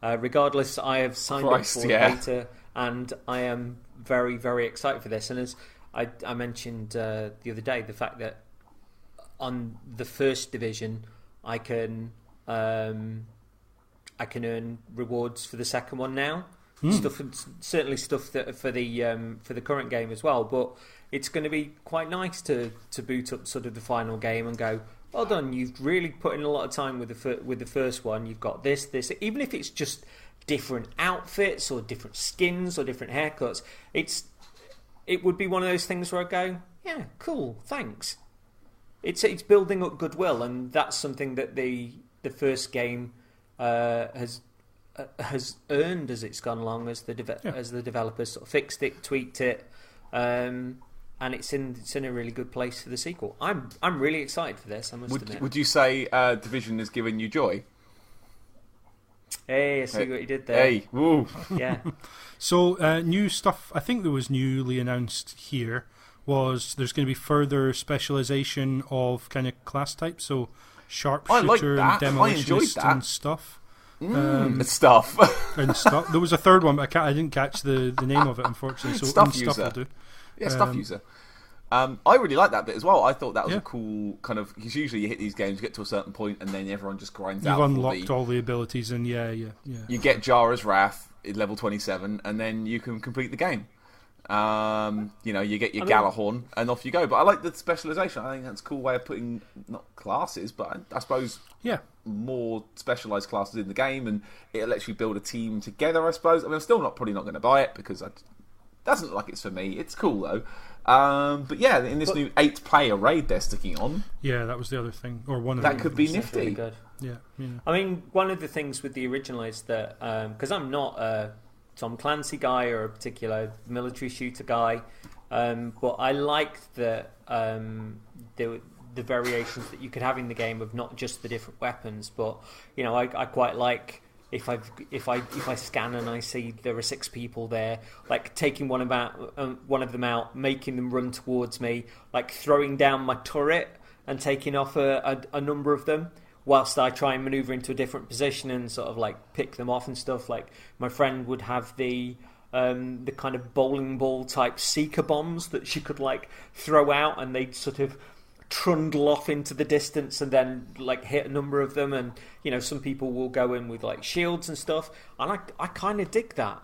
Regardless, I have signed up for beta, and I am very, very excited for this. And as I mentioned the other day, the fact that on the first division, I can earn rewards for the second one now. Certainly stuff that for the current game as well. But it's going to be quite nice to boot up sort of the final game and go, well done, you've really put in a lot of time with the first one. You've got this, even if it's just different outfits or different skins or different haircuts, it would be one of those things where I go, yeah, cool, thanks. It's building up goodwill, and that's something that the first game has earned as it's gone along, as the developers sort of fixed it, tweaked it. And it's in a really good place for the sequel. I'm really excited for this, I must admit. Would you say Division has given you joy? Hey, I see what you did there. Hey, woo. Yeah. So, new stuff, I think that was newly announced here, was there's going to be further specialisation of kind of class types, so sharpshooter and demolitionist and stuff. Stuff. And stuff. There was a third one, but I didn't catch the name of it, unfortunately. So stuff user. Stuff will do. Yeah, stuff user. I really like that bit as well. I thought that was a cool kind of, because usually you hit these games, you get to a certain point, and then everyone just grinds out. You've unlocked all the abilities, and you get Jara's Wrath at level 27, and then you can complete the game. You get your Galahorn, and off you go. But I like the specialisation. I think that's a cool way of putting, not classes, but I suppose more specialised classes in the game, and it lets you build a team together, I suppose. I'm still probably not going to buy it, because it doesn't look like it's for me. It's cool, though. But yeah, in this new 8-player raid they're sticking on. Yeah, that was the other thing, or one of that could be nifty. Really good. Yeah. I mean, one of the things with the original is that because I'm not a Tom Clancy guy or a particular military shooter guy, but I liked the variations that you could have in the game of not just the different weapons, but I quite like. If I scan and I see there are 6 people there, like taking one of them out, making them run towards me, like throwing down my turret and taking off a number of them, whilst I try and maneuver into a different position and sort of like pick them off and stuff. Like my friend would have the kind of bowling ball type seeker bombs that she could like throw out, and they'd sort of trundle off into the distance and then like hit a number of them, and some people will go in with like shields and stuff, and I kind of dig that.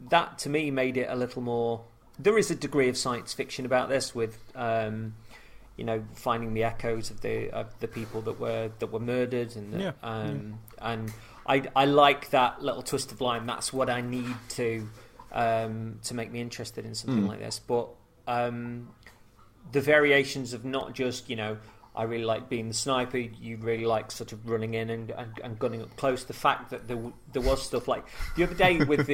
That to me made it a little more. There is a degree of science fiction about this with finding the echoes of the people that were murdered, and and I like that little twist of line. That's what I need to make me interested in something like this. But the variations of not just I really like being the sniper. You really like sort of running in and gunning up close. The fact that there was stuff like the other day with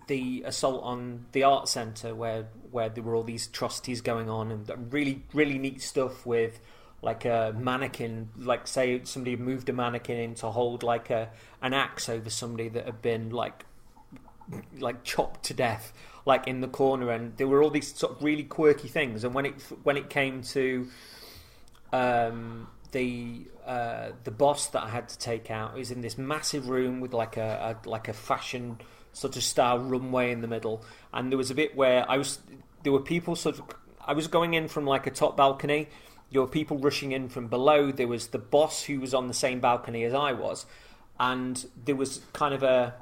the assault on the art centre where there were all these atrocities going on, and really really neat stuff with like a mannequin, like say somebody had moved a mannequin in to hold like an axe over somebody that had been like chopped to death, like in the corner, and there were all these sort of really quirky things. And when it came to the boss that I had to take out, it was in this massive room with like a fashion sort of style runway in the middle, and there was a bit where there were people I was going in from like a top balcony. There were people rushing in from below. There was the boss who was on the same balcony as I was, and there was kind of a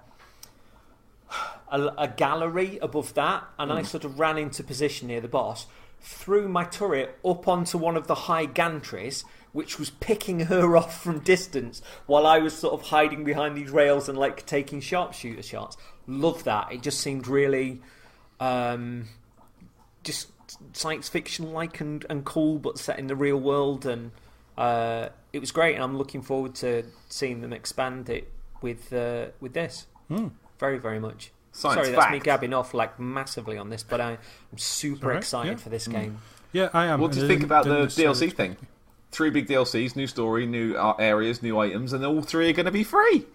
gallery above that, and I sort of ran into position near the boss, threw my turret up onto one of the high gantries, which was picking her off from distance while I was sort of hiding behind these rails and like taking sharpshooter shots. Love that. It just seemed really just science fiction like and cool, but set in the real world, and it was great, and I'm looking forward to seeing them expand it with this. Very, very much. Sorry, that's me gabbing off like massively on this, but I'm super excited for this game. Yeah, I am. What do you think about the DLC thing? 3 big DLCs, new story, new areas, new items, and all 3 are going to be free.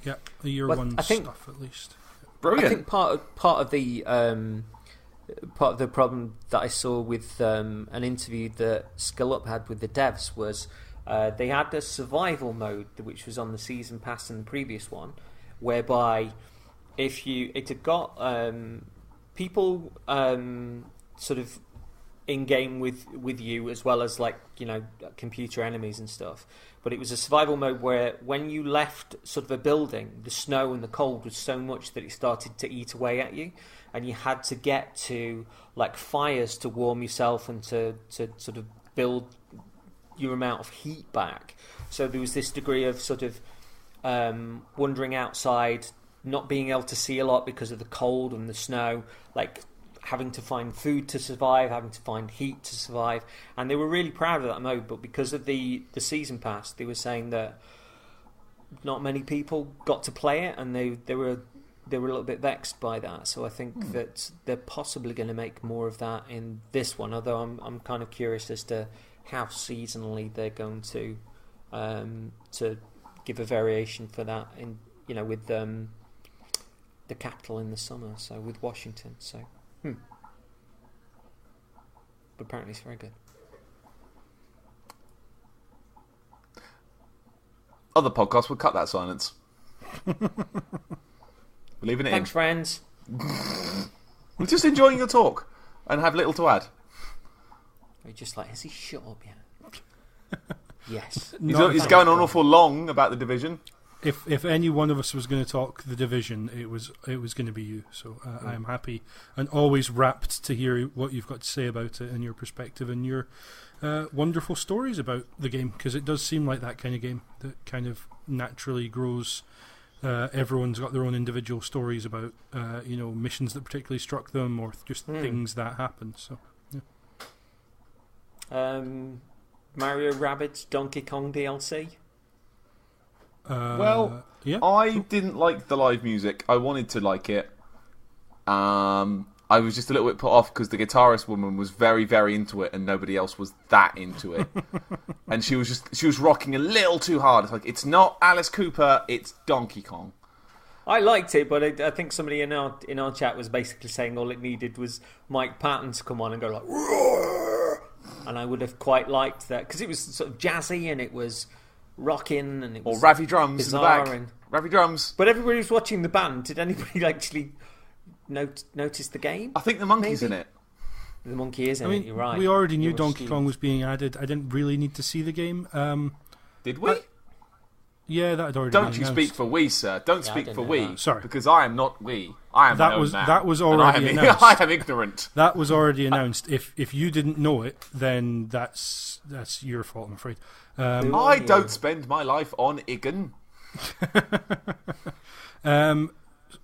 Yeah, the year one stuff at least. Brilliant. I think part of the problem that I saw with an interview that Skill Up had with the devs was they had a survival mode which was on the season pass in the previous one, whereby it had got people sort of in game with you, as well as like computer enemies and stuff. But it was a survival mode where when you left sort of a building, the snow and the cold was so much that it started to eat away at you, and you had to get to like fires to warm yourself and to sort of build your amount of heat back. So there was this degree of sort of wandering outside, not being able to see a lot because of the cold and the snow, like having to find food to survive, having to find heat to survive. And they were really proud of that mode, but because of the season pass, they were saying that not many people got to play it, and they were a little bit vexed by that. So I think that they're possibly going to make more of that in this one, although I'm kind of curious as to how seasonally they're going to give a variation for that in with the capital in the summer, so with Washington. So but apparently it's very good. Other podcasts would cut that silence. We're leaving it Thanks, friends. We're just enjoying your talk and have little to add. We're just like, has he shut up yet? Yes. He's going on awful long about the Division. If any one of us was going to talk the Division, it was going to be you. So I am happy and always rapt to hear what you've got to say about it and your perspective and your wonderful stories about the game, because it does seem like that kind of game that kind of naturally grows. Everyone's got their own individual stories about missions that particularly struck them, or just things that happened. So yeah. Mario Rabbids Donkey Kong DLC. Yeah. I didn't like the live music. I wanted to like it. I was just a little bit put off because the guitarist woman was very, very into it, and nobody else was that into it. And she was rocking a little too hard. It's like, it's not Alice Cooper, it's Donkey Kong. I liked it, but I think somebody in our chat was basically saying all it needed was Mike Patton to come on and go like, roar! And I would have quite liked that because it was sort of jazzy and it was rocking, and it was or Ravi drums in the back. Ravi drums. But everybody was watching the band. Did anybody actually notice the game? I think the monkey's in it. The monkey is in it, you're right. We already knew Donkey Kong was being added. I didn't really need to see the game. Did we? Yeah, that had already Don't been you announced. speak for we, sir. Don't speak for we. That. Sorry. Because I am not we. I am that my own was man. That was already announced. I am ignorant. That was already announced. If you didn't know it, then that's your fault, I'm afraid. I don't spend my life on Igan.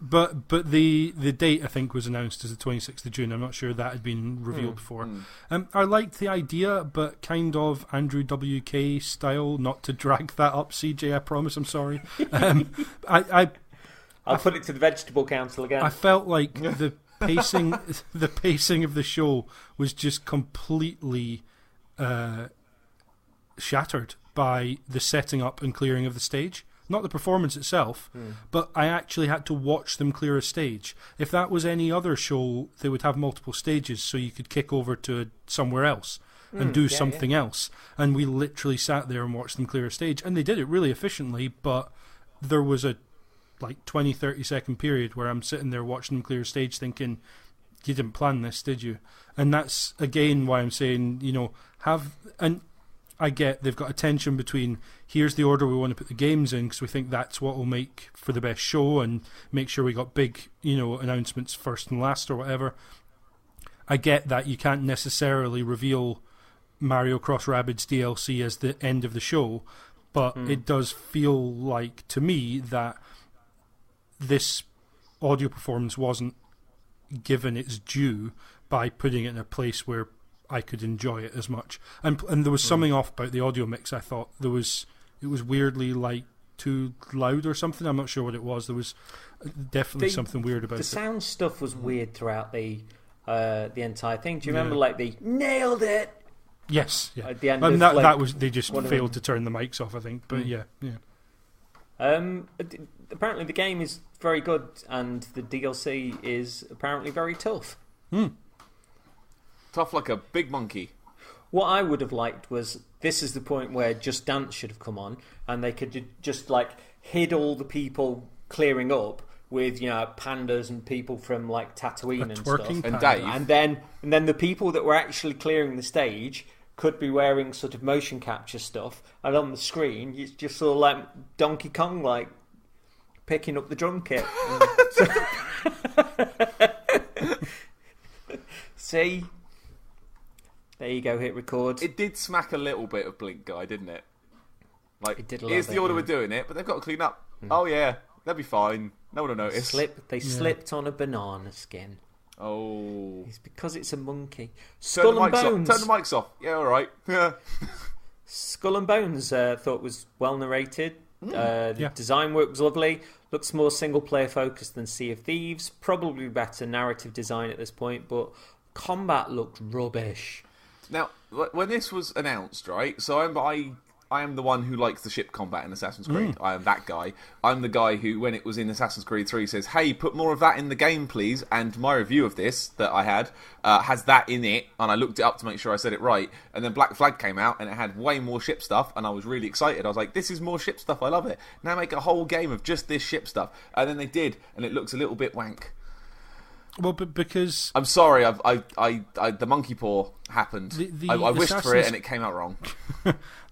But the date, I think, was announced as the 26th of June. I'm not sure that had been revealed before. I liked the idea, but kind of Andrew WK style. Not to drag that up, CJ. I promise. I'm sorry. I'll put it to the Vegetable Council again. I felt like the pacing of the show was just completely shattered by the setting up and clearing of the stage. Not the performance itself, but I actually had to watch them clear a stage. If that was any other show, they would have multiple stages, so you could kick over to somewhere else and do something else. And we literally sat there and watched them clear a stage. And they did it really efficiently, but there was a 20, 30-second period where I'm sitting there watching them clear a stage thinking, you didn't plan this, did you? And that's, again, why I'm saying, and I get they've got a tension between here's the order we want to put the games in because we think that's what will make for the best show and make sure we got big, announcements first and last or whatever. I get that you can't necessarily reveal Mario Cross Rabbids DLC as the end of the show, but it does feel like to me that this audio performance wasn't given its due by putting it in a place where I could enjoy it as much, and there was something off about the audio mix. I thought it was weirdly too loud or something. I'm not sure what it was. There was definitely something weird about it. The sound stuff was weird throughout the entire thing. Do you remember they nailed it? Yes, yeah. At the end that was they just failed to turn the mics off, I think. But yeah. Apparently the game is very good, and the DLC is apparently very tough. Tough like a big monkey. What I would have liked was this is the point where Just Dance should have come on, and they could just hid all the people clearing up with pandas and people from Tatooine and stuff, and Dave, and then the people that were actually clearing the stage could be wearing sort of motion capture stuff, and on the screen you just saw Donkey Kong picking up the drum kit. See. There you go, hit record. It did smack a little bit of Blink Guy, didn't it? It did a here's the order we're doing it, but they've got to clean up. Oh yeah, they'll be fine. No one will notice. They slipped on a banana skin. Oh. It's because it's a monkey. Turn the mics off. Yeah, alright. Skull and Bones thought was well narrated. The design work was lovely. Looks more single player focused than Sea of Thieves. Probably better narrative design at this point, but combat looked rubbish. Now, when this was announced, right? So I am the one who likes the ship combat in Assassin's Creed. I am that guy. I'm the guy who, when it was in Assassin's Creed 3, says, hey, put more of that in the game, please. And my review of this that I had has that in it. And I looked it up to make sure I said it right. And then Black Flag came out and it had way more ship stuff. And I was really excited. I was like, this is more ship stuff. I love it. Now make a whole game of just this ship stuff. And then they did. And it looks a little bit wank. Well, but because I'm sorry, the monkey paw happened. I wished for it and it came out wrong.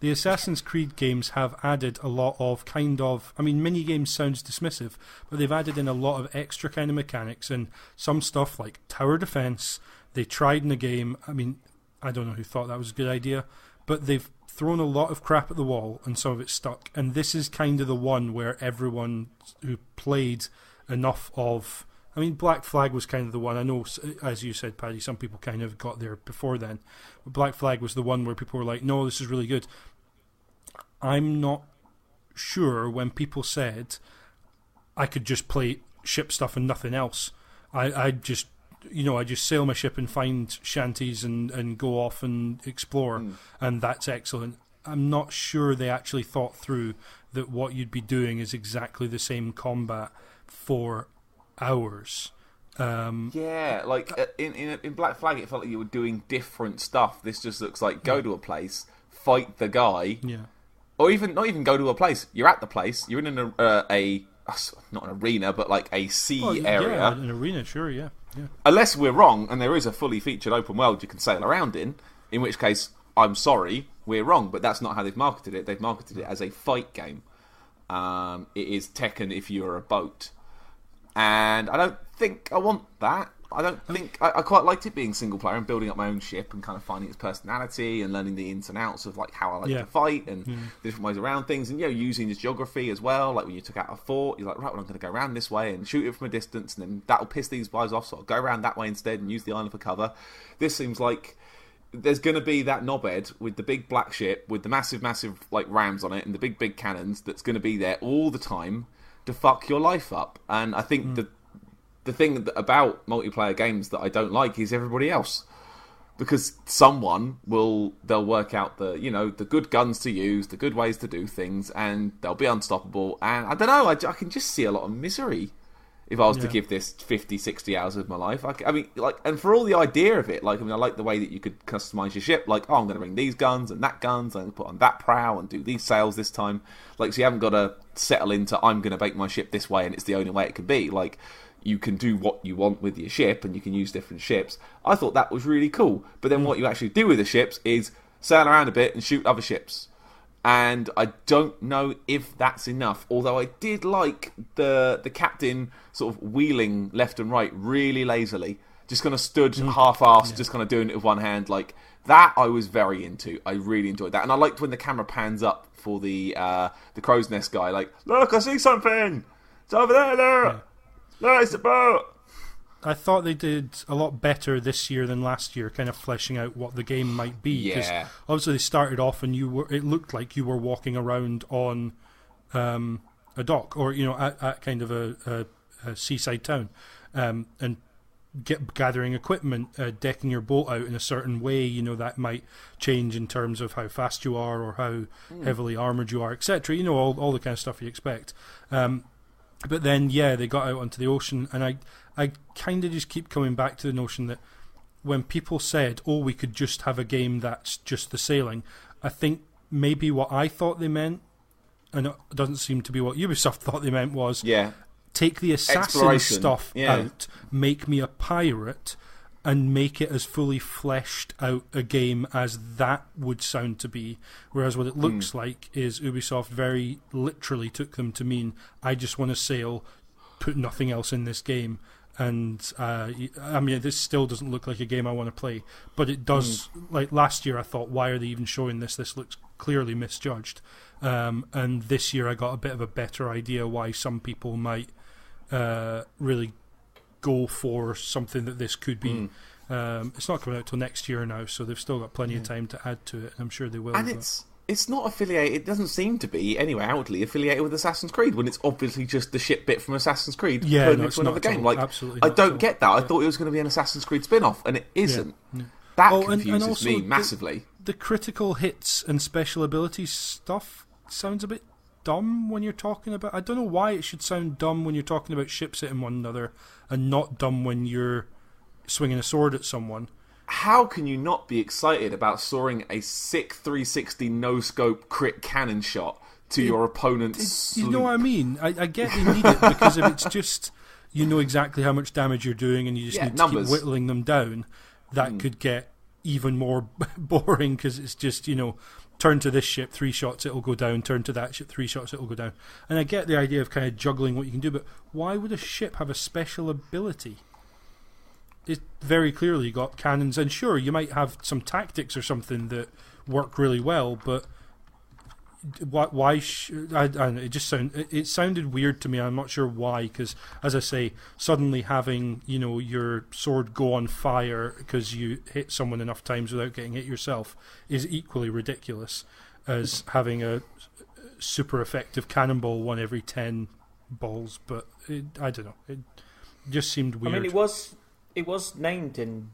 The Assassin's Creed games have added a lot of mini games sounds dismissive, but they've added in a lot of extra kind of mechanics and some stuff like tower defense. They tried in the game. I don't know who thought that was a good idea, but they've thrown a lot of crap at the wall and some of it stuck. And this is kind of the one where everyone who played enough of. Black Flag was kind of the one. I know, as you said, Paddy, some people kind of got there before then. But Black Flag was the one where people were like, no, this is really good. I'm not sure when people said I could just play ship stuff and nothing else. I just sail my ship and find shanties and go off and explore, and that's excellent. I'm not sure they actually thought through that what you'd be doing is exactly the same combat for hours. In Black Flag it felt like you were doing different stuff. This just looks like go to a place, fight the guy, or not even go to a place. You're at the place. You're in not an arena, but a sea area. Yeah, an arena, sure, yeah. Unless we're wrong and there is a fully featured open world you can sail around in which case, I'm sorry, we're wrong. But that's not how they've marketed it. They've marketed it as a fight game. It is Tekken if you're a boat. And I don't think I want that. I don't think... I quite liked it being single player and building up my own ship and kind of finding its personality and learning the ins and outs of like how I like to fight and the different ways around things, and using its geography as well. Like when you took out a fort, you're like, right, well, I'm going to go around this way and shoot it from a distance, and then that'll piss these guys off, so I'll go around that way instead and use the island for cover. This seems like there's going to be that knobhead with the big black ship with the massive like rams on it and the big cannons that's going to be there all the time to fuck your life up. And I think the thing about multiplayer games that I don't like is everybody else, because they'll work out the good guns to use, the good ways to do things, and they'll be unstoppable. And I don't know, I can just see a lot of misery if I was to give this 50, 60 hours of my life. I mean, like, and for all the idea of it, like, I mean, I like the way that you could customize your ship. Like, I'm going to bring these guns and that guns, and put on that prow and do these sails this time. Like, so you haven't got to settle into I'm going to make my ship this way and it's the only way it can be. Like, you can do what you want with your ship and you can use different ships. I thought that was really cool. But then what you actually do with the ships is sail around a bit and shoot other ships. And I don't know if that's enough. Although I did like the captain sort of wheeling left and right really lazily. Just kind of stood half-assed, just kind of doing it with one hand. Like, that I was very into. I really enjoyed that. And I liked when the camera pans up for the crow's nest guy. Like, look, I see something! It's over there, look! Look, it's a boat! I thought they did a lot better this year than last year, kind of fleshing out what the game might be. Yeah. Obviously, they started off and it looked like you were walking around on a dock, or at kind of a seaside town, and gathering equipment, decking your boat out in a certain way. That might change in terms of how fast you are or how heavily armored you are, etc. All the kind of stuff you expect. But then, they got out onto the ocean, and I kind of just keep coming back to the notion that when people said, we could just have a game that's just the sailing, I think maybe what I thought they meant, and it doesn't seem to be what Ubisoft thought they meant, was take the assassin stuff out, make me a pirate, and make it as fully fleshed out a game as that would sound to be. Whereas what it looks like is Ubisoft very literally took them to mean, I just want to sail, put nothing else in this game. And I mean, this still doesn't look like a game I want to play, but it does. Like last year I thought, why are they even showing this? This looks clearly misjudged. And this year I got a bit of a better idea why some people might really go for something that this could be. It's not coming out till next year now, so they've still got plenty of time to add to it. I'm sure they will. And it's not affiliated. It doesn't seem to be anyway outwardly affiliated with Assassin's Creed when it's obviously just the ship bit from Assassin's Creed put into another game. Like, absolutely, I don't get that. I thought it was going to be an Assassin's Creed spin-off, and it isn't. That confuses me massively. The critical hits and special abilities stuff sounds a bit dumb when you're talking about... I don't know why it should sound dumb when you're talking about ships hitting one another and not dumb when you're swinging a sword at someone. How can you not be excited about soaring a sick 360 no-scope crit cannon shot to your opponent's sloop? You know what I mean? I get they need it because if it's just... You know exactly how much damage you're doing and you just need to keep whittling them down. That could get even more boring because it's just, turn to this ship, 3 shots, it'll go down. Turn to that ship, 3 shots, it'll go down. And I get the idea of kind of juggling what you can do, but why would a ship have a special ability? It very clearly got cannons, and sure, you might have some tactics or something that work really well, but why it sounded weird to me. I'm not sure why, because as I say, suddenly having your sword go on fire because you hit someone enough times without getting hit yourself is equally ridiculous as having a super effective cannonball 1 every 10 balls. But I don't know, it just seemed weird. I mean, it was named in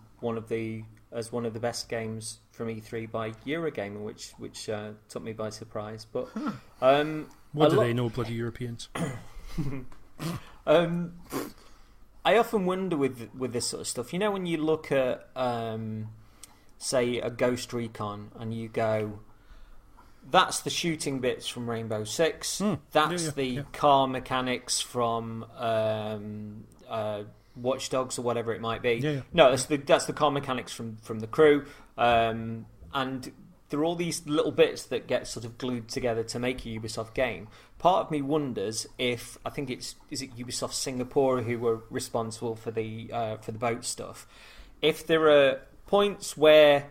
as one of the best games from E3 by Eurogamer, which took me by surprise. But what do they know, bloody Europeans? I often wonder with this sort of stuff. When you look at say a Ghost Recon and you go, that's the shooting bits from Rainbow Six. That's the car mechanics from Watch Dogs or whatever it might be. Yeah. No, that's the car mechanics from the Crew, and there are all these little bits that get sort of glued together to make a Ubisoft game. Part of me wonders if, I think is it Ubisoft Singapore who were responsible for the boat stuff. If there are points where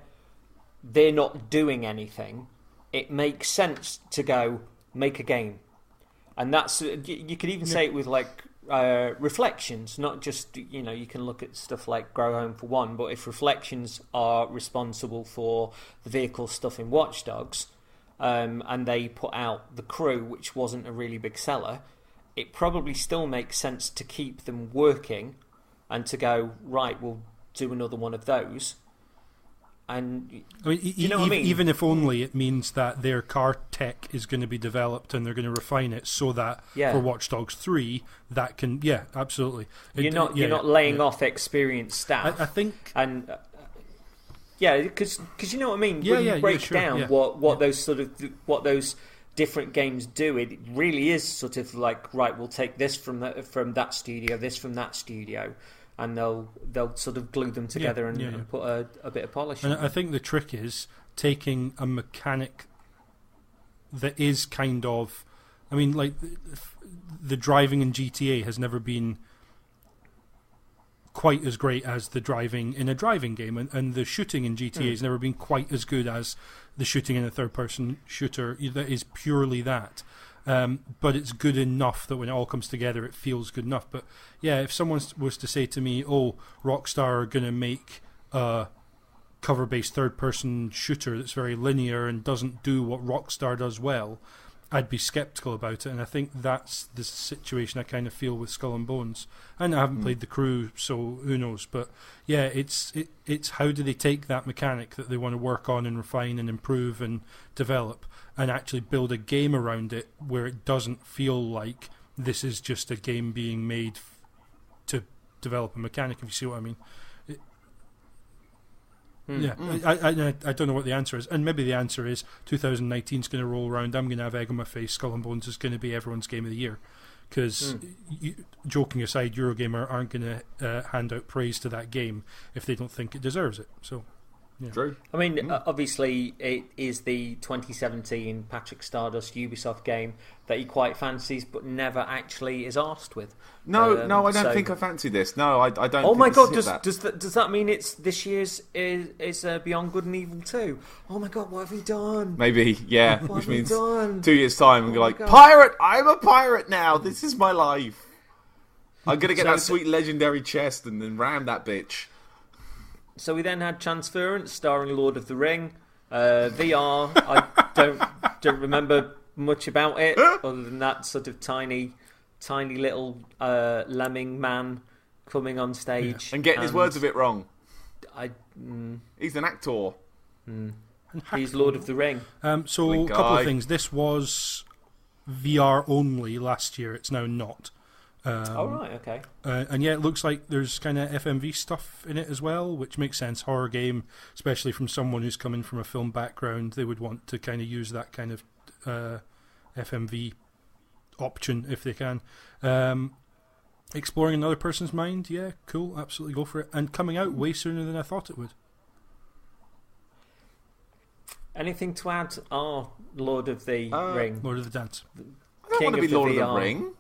they're not doing anything, it makes sense to go make a game, and that's you could even say it with like Reflections, not just you can look at stuff like Grow Home for One, but if Reflections are responsible for the vehicle stuff in Watch Dogs, and they put out the Crew, which wasn't a really big seller, it probably still makes sense to keep them working and to go, right, we'll do another one of those. And I mean, you know what I mean? Even if only it means that their car tech is going to be developed and they're going to refine it so that for Watch Dogs 3 that can absolutely. You're not laying off experienced staff. I think, and because you know what I mean. When you break down what those different games do, it really is sort of like, right, we'll take this from that studio, this from that studio. And they'll sort of glue them together and put a bit of polish on. And I think the trick is taking a mechanic that is kind of... I mean, like, the driving in GTA has never been quite as great as the driving in a driving game. And the shooting in GTA has never been quite as good as the shooting in a third-person shooter that is purely that. But it's good enough that when it all comes together, it feels good enough. But yeah, if someone was to say to me, "Oh, Rockstar are going to make a cover-based third-person shooter that's very linear and doesn't do what Rockstar does well," I'd be skeptical about it. And I think that's the situation I kind of feel with Skull and Bones. And I haven't played the Crew, so who knows? But yeah, it's how do they take that mechanic that they want to work on and refine and improve and develop, and actually build a game around it where it doesn't feel like this is just a game being made to develop a mechanic, if you see what I mean. I don't know what the answer is. And maybe the answer is 2019 is going to roll around, I'm going to have egg on my face, Skull and Bones is going to be everyone's game of the year. Because, joking aside, Eurogamer aren't going to hand out praise to that game if they don't think it deserves it. So... yeah. True. I mean, obviously, it is the 2017 Patrick Stardust Ubisoft game that he quite fancies, but never actually is arsed with. No, I don't think I fancy this. No, I don't. Oh my god! Does that. does that mean it's this year's is Beyond Good and Evil 2? Oh my god! What have we done? Maybe, yeah. What which have we means done? 2 years' time, and go like, God. pirate! I'm a pirate now. This is my life. I'm gonna get that sweet legendary chest and then ram that bitch. So we then had Transference, starring Lord of the Ring. VR, I don't remember much about it, other than that sort of tiny little lemming man coming on stage. And getting his words a bit wrong. He's an actor. He's Lord of the Ring. So a couple of things. This was VR only last year. It's now not. Right, okay. And yeah, it looks like there's kind of FMV stuff in it as well, which makes sense. Horror game, especially from someone who's coming from a film background, they would want to kind of use that kind of FMV option if they can. Exploring another person's mind, yeah, cool, absolutely go for it. And coming out way sooner than I thought it would. Anything to add? Lord of the Ring. Lord of the Dance. I don't want to be Lord of the Ring.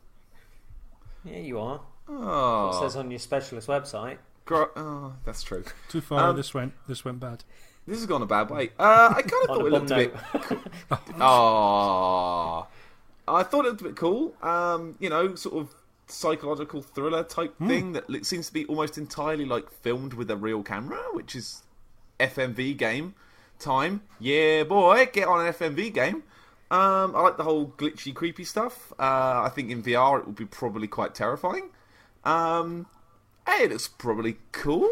Yeah, you are. Oh. It says on your specialist website. That's true. Too far. This went bad. This has gone a bad way. I kind of thought it looked a bit. I thought it looked a bit cool. Sort of psychological thriller type thing that seems to be almost entirely like filmed with a real camera, which is FMV game time. Yeah, boy, get on an FMV game. I like the whole glitchy, creepy stuff. I think in VR it will be probably quite terrifying. It looks probably cool.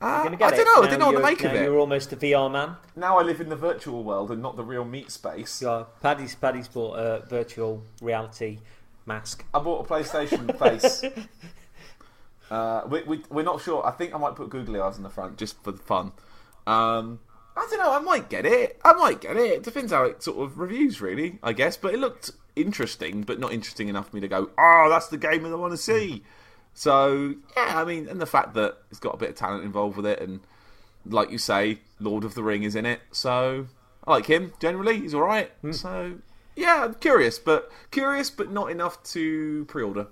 I don't know. I don't know what to make of it. You're almost a VR man. Now I live in the virtual world and not the real meat space. Yeah, Paddy's bought a virtual reality mask. I bought a PlayStation face. We're not sure. I think I might put googly eyes on the front just for fun. I don't know, I might get it. It depends how it sort of reviews, really, I guess. But it looked interesting, but not interesting enough for me to go, that's the game that I want to see. So, yeah, I mean, and the fact that it's got a bit of talent involved with it, and like you say, Lord of the Ring is in it, so I like him, generally, he's alright. So, yeah, I'm curious, but not enough to pre-order.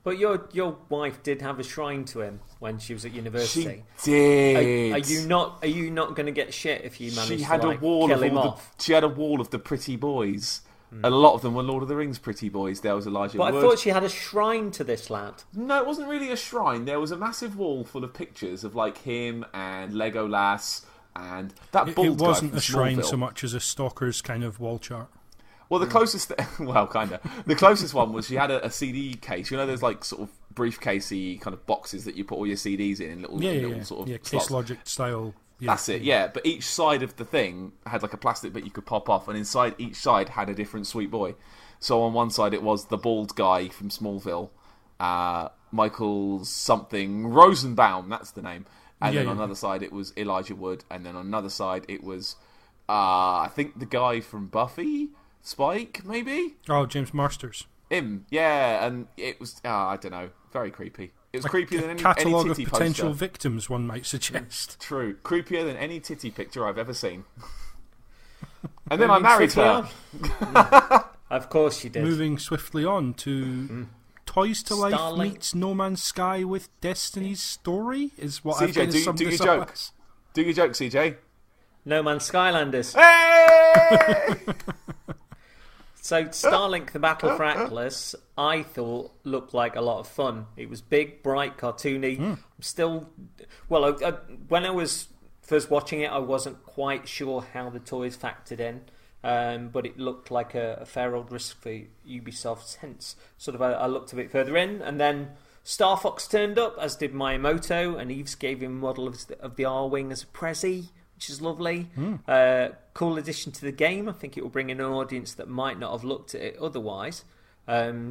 But your wife did have a shrine to him when she was at university. She did. Are you not going to get shit if you manage she had to a wall kill of him all off? She had a wall of the pretty boys. And a lot of them were Lord of the Rings pretty boys. There was Elijah Wood. But I thought she had a shrine to this lad. No, it wasn't really a shrine. There was a massive wall full of pictures of like him and Legolas and that bald guy. It wasn't a shrine so much as a stalker's kind of wall chart. Well, the closest, well, kind of. The closest one was she had a CD case. You know, there's like sort of briefcasey kind of boxes that you put all your CDs in little sort of Case Logic style. Yeah, that's it, yeah. But each side of the thing had like a plastic bit you could pop off, and inside each side had a different sweet boy. So on one side it was the bald guy from Smallville, Michael something Rosenbaum, that's the name. And then on another side it was Elijah Wood, and then on another side it was I think the guy from Buffy, Spike, maybe? Oh, James Marsters. Him, yeah, and it was I don't know, very creepy. It was creepier than any catalogue of titty potential poster. victims, one might suggest. True. Creepier than any titty picture I've ever seen. And then I married her. Of course you did. Moving swiftly on to Toys to Life Starlink meets No Man's Sky with Destiny's Story, is what CJ, I've kind of summed do this your up joke. as. Do your joke, CJ. No Man's Skylanders. Hey! So Starlink the Battle for Atlas, I thought looked like a lot of fun. It was big, bright, cartoony. I'm still... Well, when I was first watching it, I wasn't quite sure how the toys factored in. But it looked like a fair old risk for Ubisoft. Hence, sort of, I looked a bit further in. And then Star Fox turned up, as did Miyamoto. And Eves gave him a model of the R-Wing as a Prezi, which is lovely. Cool addition to the game. I think it will bring in an audience that might not have looked at it otherwise.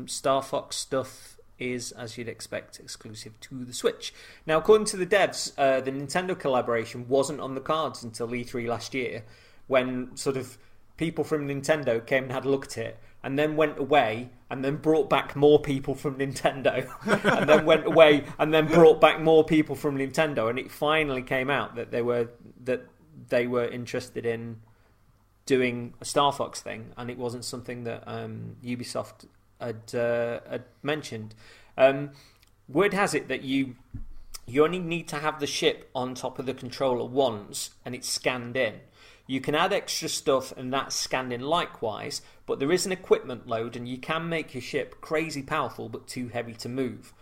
Star Fox stuff is, as you'd expect, exclusive to the Switch. Now, according to the devs, the Nintendo collaboration wasn't on the cards until E3 last year, when sort of people from Nintendo came and had a look at it, and then went away, and then brought back more people from Nintendo, and then went away, and then brought back more people from Nintendo, and it finally came out that they were interested in doing a Star Fox thing, and it wasn't something that Ubisoft had mentioned. Word has it that you only need to have the ship on top of the controller once, and it's scanned in. You can add extra stuff, and that's scanned in likewise, but there is an equipment load, and you can make your ship crazy powerful but too heavy to move.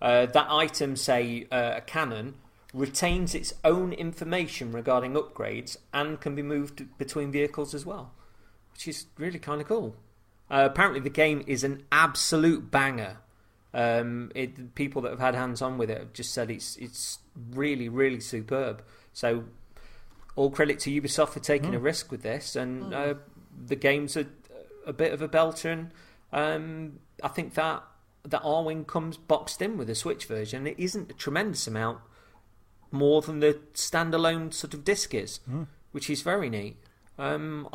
That item, say a cannon, retains its own information regarding upgrades and can be moved between vehicles as well, which is really kind of cool. Apparently the game is an absolute banger. People that have had hands-on with it have just said it's really, really superb. So all credit to Ubisoft for taking a risk with this, and the game's a bit of a belter, and I think that R-Wing comes boxed in with a Switch version. It isn't a tremendous amount more than the standalone sort of disc is, which is very neat. I'm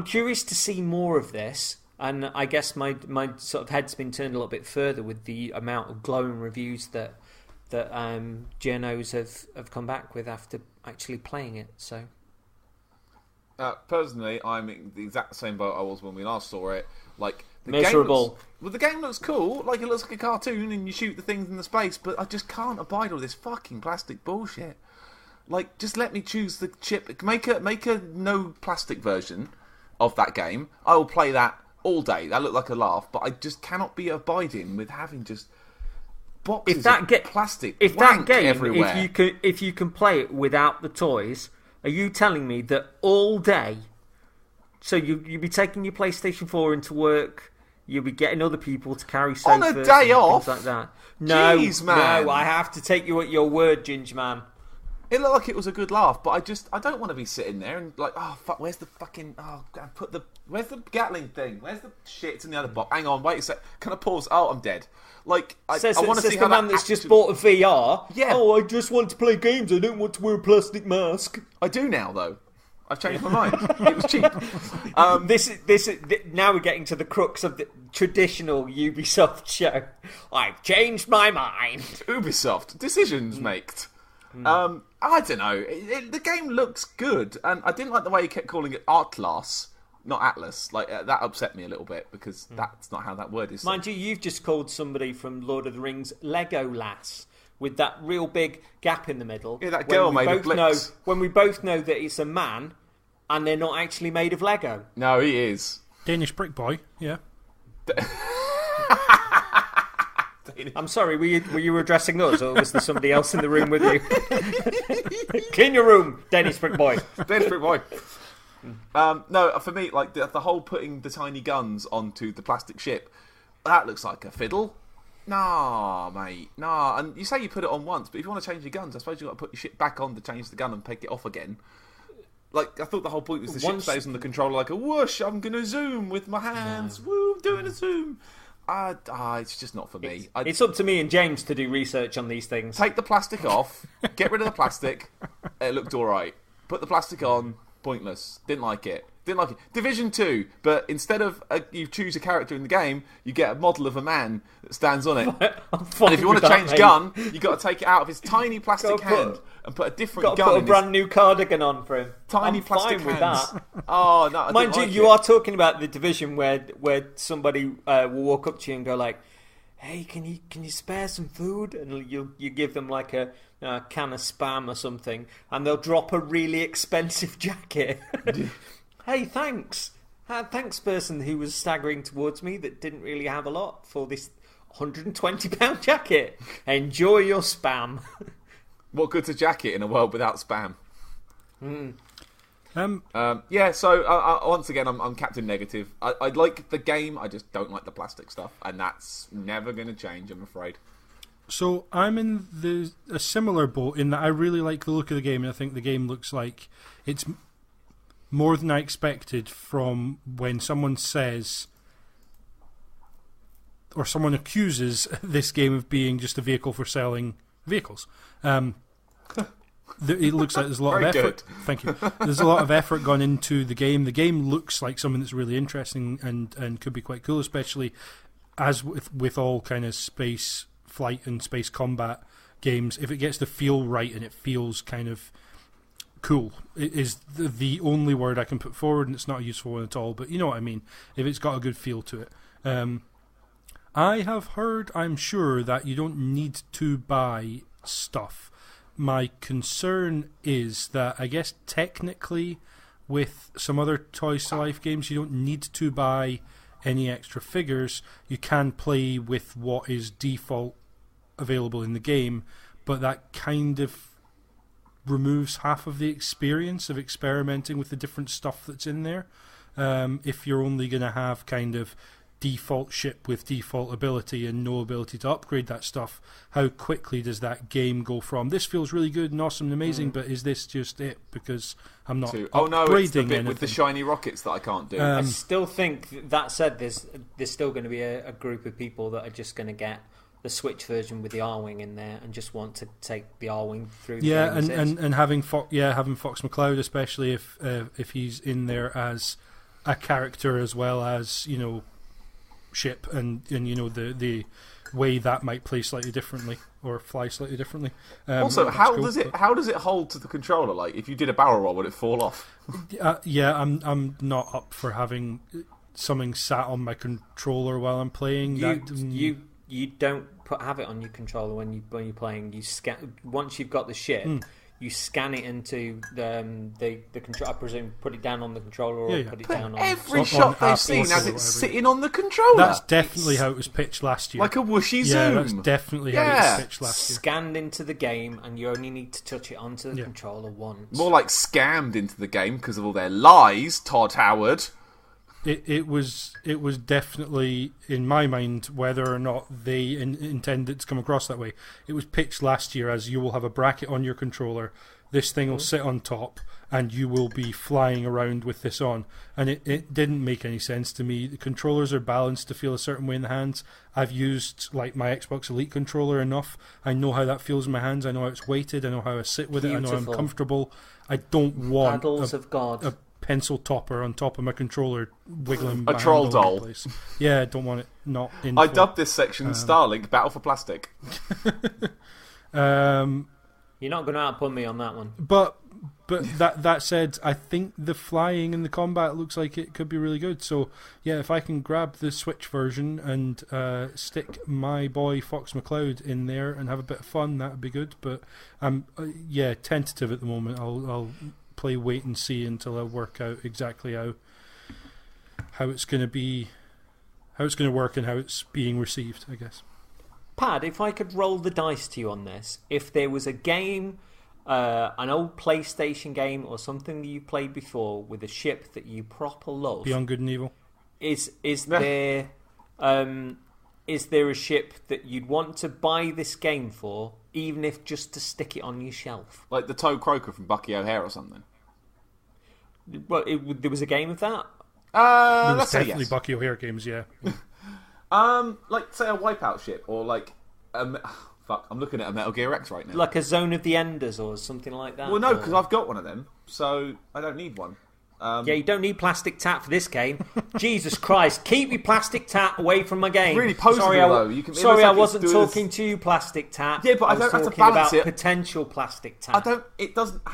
curious to see more of this, and I guess my sort of head's been turned a little bit further with the amount of glowing reviews that journos have come back with after actually playing it. So personally, I'm in the exact same boat I was when we last saw it. Like, miserable. The game looks cool. Like, it looks like a cartoon, and you shoot the things in the space. But I just can't abide all this fucking plastic bullshit. Like, just let me choose the chip. Make a no plastic version of that game. I will play that all day. That looked like a laugh. But I just cannot be abiding with having just boxes of plastic. If that game, everywhere. if you can play it without the toys, are you telling me that all day? So you'd be taking your PlayStation 4 into work. You'll be getting other people to carry sofas on a day off, things like that. No, jeez, man. No, I have to take you at your word, Ginger Man. It looked like it was a good laugh, but I don't want to be sitting there and like, oh fuck, where's the fucking where's the Gatling thing? Where's the shit? It's in the other box. Hang on, wait a sec. Can I pause? Oh, I'm dead. Like, I want to see how the man that's just bought a VR. Yeah. Oh, I just want to play games. I don't want to wear a plastic mask. I do now, though. I've changed my mind. It was cheap. Now we're getting to the crux of the traditional Ubisoft show. I've changed my mind. Ubisoft decisions made. I don't know. The game looks good, and I didn't like the way he kept calling it Atlas, not Atlas. Like that upset me a little bit because that's not how that word is. Mind you, you've just called somebody from Lord of the Rings Legolas with that real big gap in the middle. Yeah, that girl made of bricks. When we both know that it's a man, and they're not actually made of Lego. No, he is. Danish brick boy, yeah. I'm sorry, were you addressing us, or was there somebody else in the room with you? Clean your room, Danish brick boy. Danish brick boy. No, for me, like the whole putting the tiny guns onto the plastic ship, that looks like a fiddle. Nah, mate, nah. And you say you put it on once, but if you want to change your guns, I suppose you've got to put your shit back on to change the gun and take it off again. Like, I thought the whole point was the ship stays on the controller like a whoosh, I'm going to zoom with my hands. No. Woo, I'm doing a zoom. It's just not for me. It's up to me and James to do research on these things. Take the plastic off, get rid of the plastic. It looked alright. Put the plastic on, pointless. Didn't like it. Division 2, but instead of you choose a character in the game, you get a model of a man that stands on it. And if you want to change gun, you've got to take it out of his tiny plastic hand and put a different gun in. Put a brand new cardigan on for him. Tiny plastic hands. With that. Oh, no, Mind you, you are talking about the Division where somebody will walk up to you and go like, hey, can you spare some food? And you give them like a can of Spam or something, and they'll drop a really expensive jacket. Hey, thanks. Thanks, person who was staggering towards me that didn't really have a lot for this £120 jacket. Enjoy your Spam. What good's a jacket in a world without Spam? Yeah, so once again, I'm Captain Negative. I like the game, I just don't like the plastic stuff, and that's never going to change, I'm afraid. So I'm in a similar boat in that I really like the look of the game, and I think the game looks like it's more than I expected from when someone says or someone accuses this game of being just a vehicle for selling vehicles. It looks like there's a lot of effort. Thank you. There's a lot of effort gone into the game. The game looks like something that's really interesting and could be quite cool, especially as with all kind of space flight and space combat games. If it gets the feel right and it feels kind of cool, it is the only word I can put forward, and it's not a useful one at all, but you know what I mean. If it's got a good feel to it. I have heard, I'm sure, that you don't need to buy stuff. My concern is that I guess technically with some other Toys to Life games you don't need to buy any extra figures. You can play with what is default available in the game, but that kind of removes half of the experience of experimenting with the different stuff that's in there. If you're only going to have kind of default ship with default ability and no ability to upgrade that stuff, how quickly does that game go from this feels really good and awesome and amazing, but is this just it because I'm not upgrading it's the bit anything with the shiny rockets that I can't do. I still think, that said, there's still going to be a group of people that are just going to get the Switch version with the R-Wing in there and just want to take the R-Wing through the game. And having Fox McCloud, especially if he's in there as a character as well as, you know, ship and you know the way that might play slightly differently or fly slightly differently. Also, how does it hold to the controller? Like, if you did a barrel roll, would it fall off? I'm not up for having something sat on my controller while I'm playing. You don't have it on your controller when you're playing. You scan once you've got the ship. You scan it into the control. I presume put it down on the controller or put it down on every shot they've seen as it's sitting on the controller. That's definitely how it was pitched last year. Like a whooshy zoom. Yeah, that's definitely how it was pitched last year. Scanned into the game, and you only need to touch it onto the controller once. More like scammed into the game because of all their lies, Todd Howard. it was definitely, in my mind, whether or not they intended to come across that way. It was pitched last year as you will have a bracket on your controller, this thing will sit on top, and you will be flying around with this on. And it didn't make any sense to me. The controllers are balanced to feel a certain way in the hands. I've used like my Xbox Elite controller enough. I know how that feels in my hands. I know how it's weighted. I know how I sit with it. I know I'm comfortable. I don't want a pencil topper on top of my controller wiggling. A troll doll. Place. Yeah, I don't want it not in. I dubbed this section Starlink Battle for Plastic. You're not going to output me on that one. But that said, I think the flying and the combat looks like it could be really good. So yeah, if I can grab the Switch version and stick my boy Fox McCloud in there and have a bit of fun, that would be good. But I'm tentative at the moment. I'll play wait and see until I work out exactly how it's going to be, how it's going to work, and how it's being received, I guess. Pad, if I could roll the dice to you on this, if there was a game, an old PlayStation game or something that you played before with a ship that you proper love, Beyond Good and Evil, is there a ship that you'd want to buy this game for, even if just to stick it on your shelf? Like the Toad Croaker from Bucky O'Hare or something? Well, there was a game of that? There was definitely yes. Bucky O'Hare games, yeah. Like, say, a Wipeout ship, or like... fuck, I'm looking at a Metal Gear X right now. Like a Zone of the Enders or something like that? Well, no, because I've got one of them, so I don't need one. Yeah, you don't need plastic tat for this game. Jesus Christ, keep your plastic tat away from my game. Really posable, though. I wasn't talking to you, plastic tat. Yeah, but I don't have to balance it. Potential plastic tat.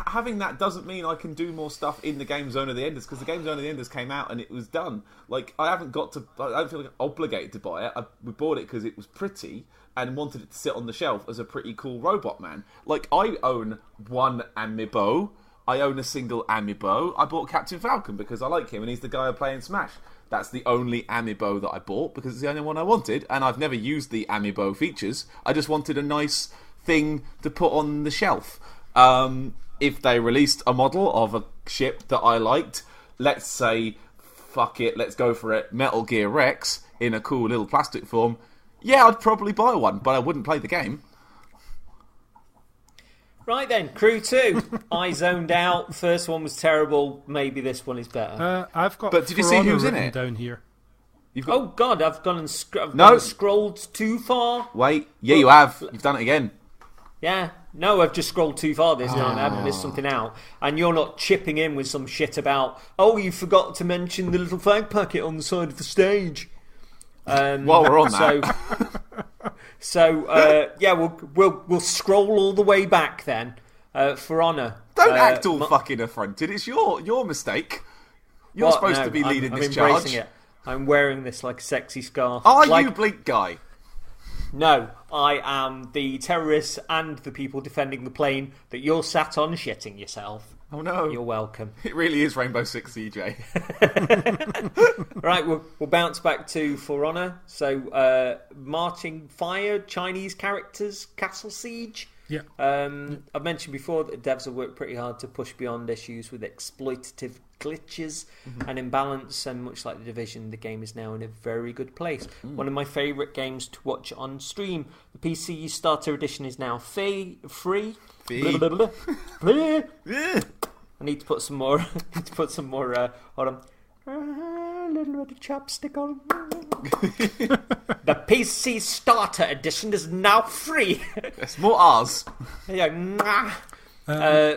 Having that doesn't mean I can do more stuff in the game Zone of the Enders, because the game Zone of the Enders came out and it was done. Like, I don't feel like obligated to buy it. We bought it because it was pretty and wanted it to sit on the shelf as a pretty cool robot man. Like, I own one amiibo. I own a single amiibo. I bought Captain Falcon because I like him and he's the guy I play in Smash. That's the only amiibo that I bought because it's the only one I wanted, and I've never used the amiibo features. I just wanted a nice thing to put on the shelf. If they released a model of a ship that I liked, let's say, fuck it, let's go for it, Metal Gear Rex in a cool little plastic form, yeah, I'd probably buy one, but I wouldn't play the game. Right then, Crew 2. I zoned out. First one was terrible. Maybe this one is better. I've got. But did you see who's in it down here? Oh God, I've gone and scrolled too far. Wait, yeah, you have. You've done it again. Yeah, no, I've just scrolled too far this time. I haven't missed something out, and you're not chipping in with some shit about. Oh, you forgot to mention the little flag packet on the side of the stage. While we're on that. So yeah, we'll scroll all the way back then. For honour. Don't act all fucking affronted. It's your mistake. You're supposed to be leading this charge. It. I'm wearing this like a sexy scarf. Are you Blink Guy? No, I am the terrorists and the people defending the plane that you're sat on shitting yourself. Oh no. You're welcome. It really is Rainbow Six CJ. Right, we'll bounce back to For Honor. So, Marching Fire, Chinese characters, Castle Siege. Yeah. I've mentioned before that devs have worked pretty hard to push beyond issues with exploitative glitches and imbalance, and much like The Division, the game is now in a very good place. One of my favourite games to watch on stream. The PC Starter Edition is now free. Blah, blah, blah, blah. I need to put some more. Hold on. A little bit of chapstick on. The PC Starter Edition is now free. It's more ours. Yeah.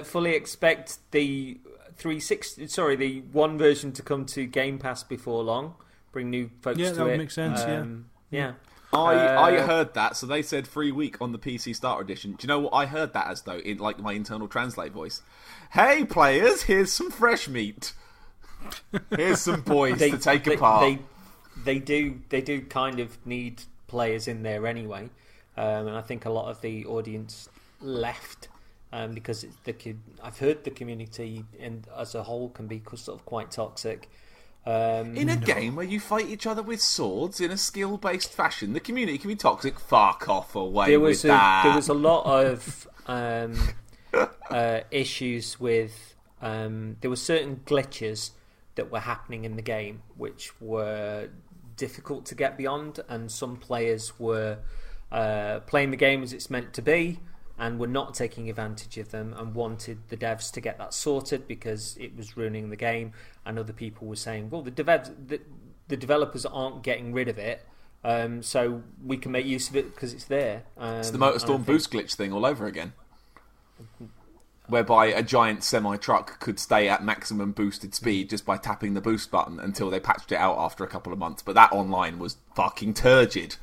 Fully expect the 360. Sorry, the one version to come to Game Pass before long. Bring new folks to it. Yeah, that would make sense. Yeah. I heard that, so they said free week on the PC Starter Edition. Do you know what I heard that as, though, in like my internal translate voice? Hey, players, here's some fresh meat. Here's some boys to take apart. They do kind of need players in there anyway, and I think a lot of the audience left because I've heard the community and as a whole can be sort of quite toxic. In a game where you fight each other with swords in a skill-based fashion, the community can be toxic. Fuck off away with that. There was a lot of issues with... there were certain glitches that were happening in the game, which were difficult to get beyond, and some players were playing the game as it's meant to be and were not taking advantage of them and wanted the devs to get that sorted because it was ruining the game, and other people were saying, well, the developers aren't getting rid of it, so we can make use of it because it's there. It's the Motorstorm boost glitch thing all over again, whereby a giant semi-truck could stay at maximum boosted speed just by tapping the boost button until they patched it out after a couple of months. But that online was fucking turgid.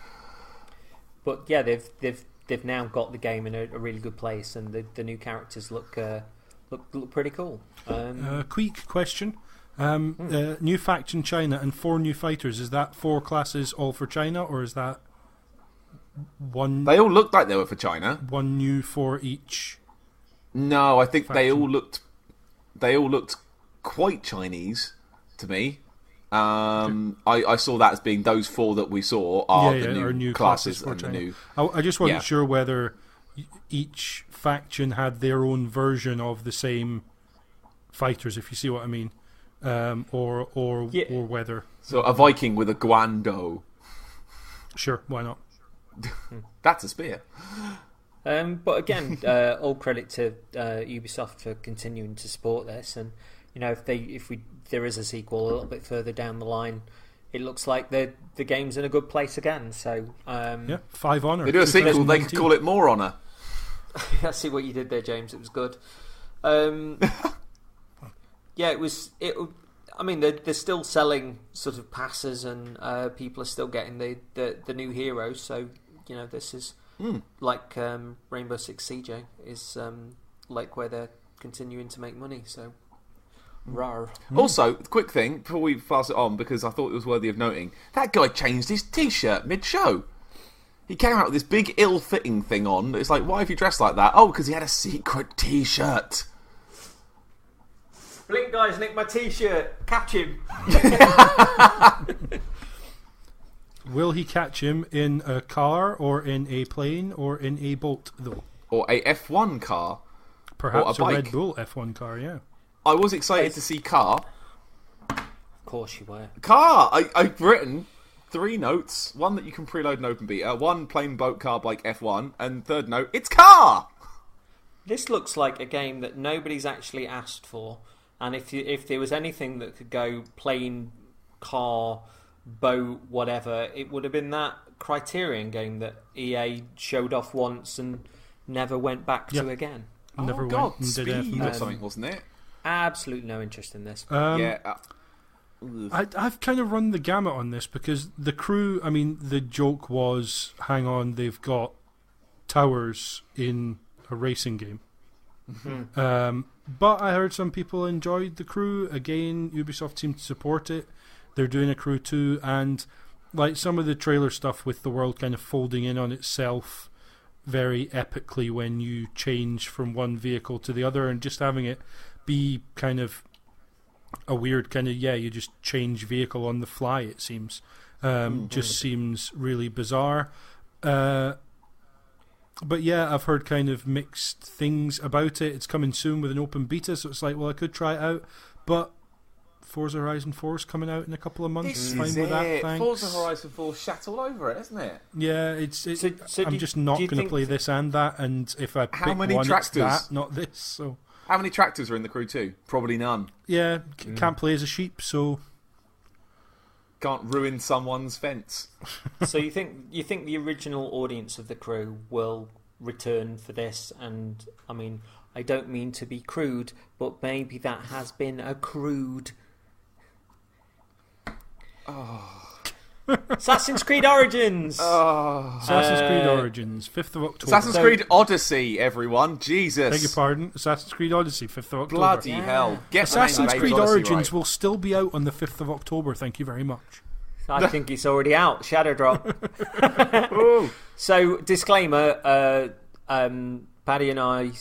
But yeah, they've now got the game in a really good place, and the new characters look pretty cool. Quick question. New faction China and 4 new fighters. Is that 4 classes all for China, or is that one? They all looked like they were for China. One new for each. No, I think faction. They all looked quite Chinese to me. I saw that as being those 4 that we saw are the new classes and China. The new. I just wasn't sure whether each faction had their own version of the same fighters, if you see what I mean, or whether. So a Viking with a Guando. Sure, why not? That's a spear. But again, all credit to Ubisoft for continuing to support this, and if there is a sequel a little bit further down the line, it looks like the game's in a good place again. So 5 Honor. They do a sequel, they could call it More Honor. I see what you did there, James. It was good. It was. I mean, they're still selling sort of passes, and people are still getting the new heroes. So this is. Like Rainbow Six Siege is like where they're continuing to make money. So, rar. Also, quick thing before we pass it on, because I thought it was worthy of noting, that guy changed his T-shirt mid-show. He came out with this big ill-fitting thing on. It's like, why have you dressed like that? Oh, because he had a secret T-shirt. Blink guys, nick my T-shirt. Catch him. Will he catch him in a car, or in a plane, or in a boat, though? Or a F1 car. Perhaps or a Red Bull F1 car, yeah. I was excited to see car. Of course you were. Car! I've written 3 notes. 1 that you can preload and open beta. 1 plain boat car like F1. And 3rd note, it's car! This looks like a game that nobody's actually asked for. And if there was anything that could go plain car, boat, whatever, it would have been that Criterion game that EA showed off once and never went back to again. Never went and Speed did or something, wasn't it? Absolutely no interest in this. I've kind of run the gamut on this, because the crew, I mean, the joke was, hang on, they've got towers in a racing game. But I heard some people enjoyed the crew. Again, Ubisoft seemed to support it. They're doing a crew too, and like some of the trailer stuff with the world kind of folding in on itself very epically when you change from one vehicle to the other, and just having it be kind of a weird kind of, you just change vehicle on the fly, it seems. Just seems really bizarre. But yeah, I've heard kind of mixed things about it. It's coming soon with an open beta, so it's like, well, I could try it out, but Forza Horizon 4 is coming out in a couple of months. This is with that, thanks. Forza Horizon 4 shat all over it, isn't it? Yeah, I'm just not going to play this and that, and if I pick one, it's that, not this. So how many tractors are in the crew too? Probably none. Yeah, can't play as a sheep, so can't ruin someone's fence. So you think the original audience of the crew will return for this? And I mean, I don't mean to be crude, but maybe that has been accrued. Assassin's Creed Origins. Assassin's Creed Origins, 5th of October. Assassin's Creed Odyssey, everyone. Jesus. Beg your pardon. Assassin's Creed Odyssey, 5th of October. Bloody hell. Get Assassin's Creed Odyssey Origins will still be out on the 5th of October. Thank you very much. I think it's already out. Shadow drop. So, disclaimer. Paddy and I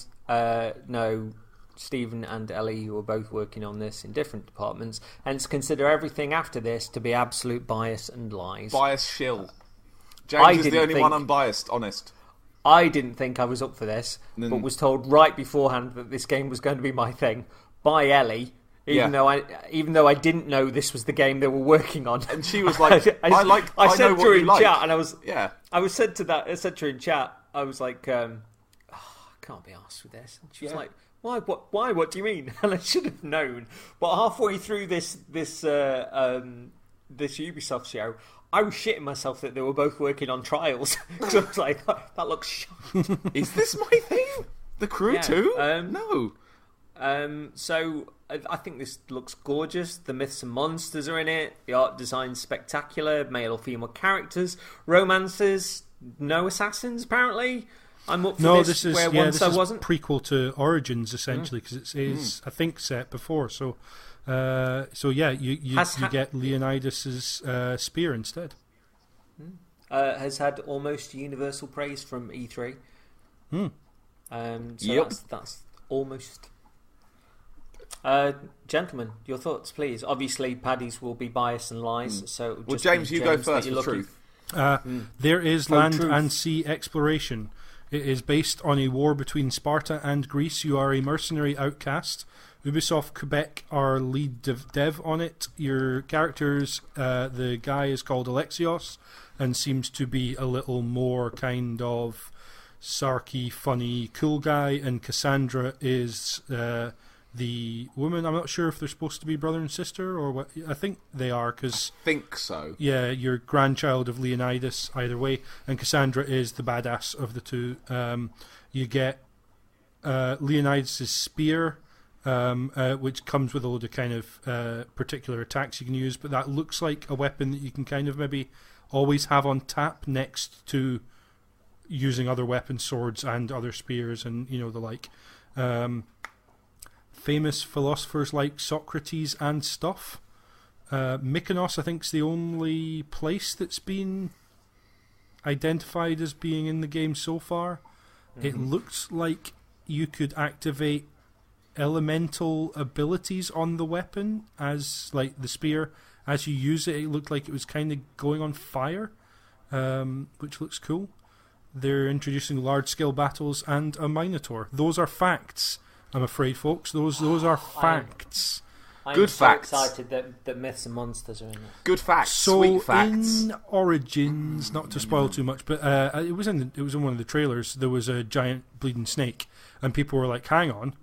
know Stephen and Ellie, who are both working on this in different departments, hence consider everything after this to be absolute bias and lies. Bias shill. James is the only one unbiased, honest. I didn't think I was up for this, but was told right beforehand that this game was going to be my thing by Ellie, Even though I didn't know this was the game they were working on. And she was like, I said know to her what in you like. chat, and I said to her in chat, I was like, I can't be arsed with this. And she was like, why? What do you mean? And I should have known. But halfway through this Ubisoft show, I was shitting myself that they were both working on Trials. Because I was like, that looks shit. Is this my thing? The Crew too? No. So I think this looks gorgeous. The myths and monsters are in it. The art design's spectacular. Male or female characters. Romances. No assassins, apparently. I'm up for this. This where is I wasn't. Prequel to Origins, essentially, because it is, I think, set before. So you get Leonidas's spear instead. Has had almost universal praise from E3. That's almost. Gentlemen, your thoughts, please. Obviously, Paddy's will be biased and lies. So, James, you go first for truth. There is land and sea exploration. It is based on a war between Sparta and Greece. You are a mercenary outcast. Ubisoft Quebec are lead dev on it. Your characters, the guy is called Alexios and seems to be a little more kind of sarky, funny, cool guy, and Cassandra is the woman. I'm not sure if they're supposed to be brother and sister or what. I think they are, because I think so. Yeah, you're grandchild of Leonidas either way, and Cassandra is the badass of the two. You get Leonidas' spear, which comes with a load of kind of particular attacks you can use, but that looks like a weapon that you can kind of maybe always have on tap next to using other weapons, swords and other spears and the like. Famous philosophers like Socrates and stuff. Mykonos, I think, is the only place that's been identified as being in the game so far. It looks like you could activate elemental abilities on the weapon, as like the spear. As you use it, it looked like it was kind of going on fire, which looks cool. They're introducing large-scale battles and a Minotaur. Those are facts, I'm afraid, folks. Those are facts. I'm Good so facts. excited that myths and monsters are in it. Good facts. So Sweet facts. in Origins, not to spoil too much, but it was in one of the trailers. There was a giant bleeding snake, and people were like, "Hang on,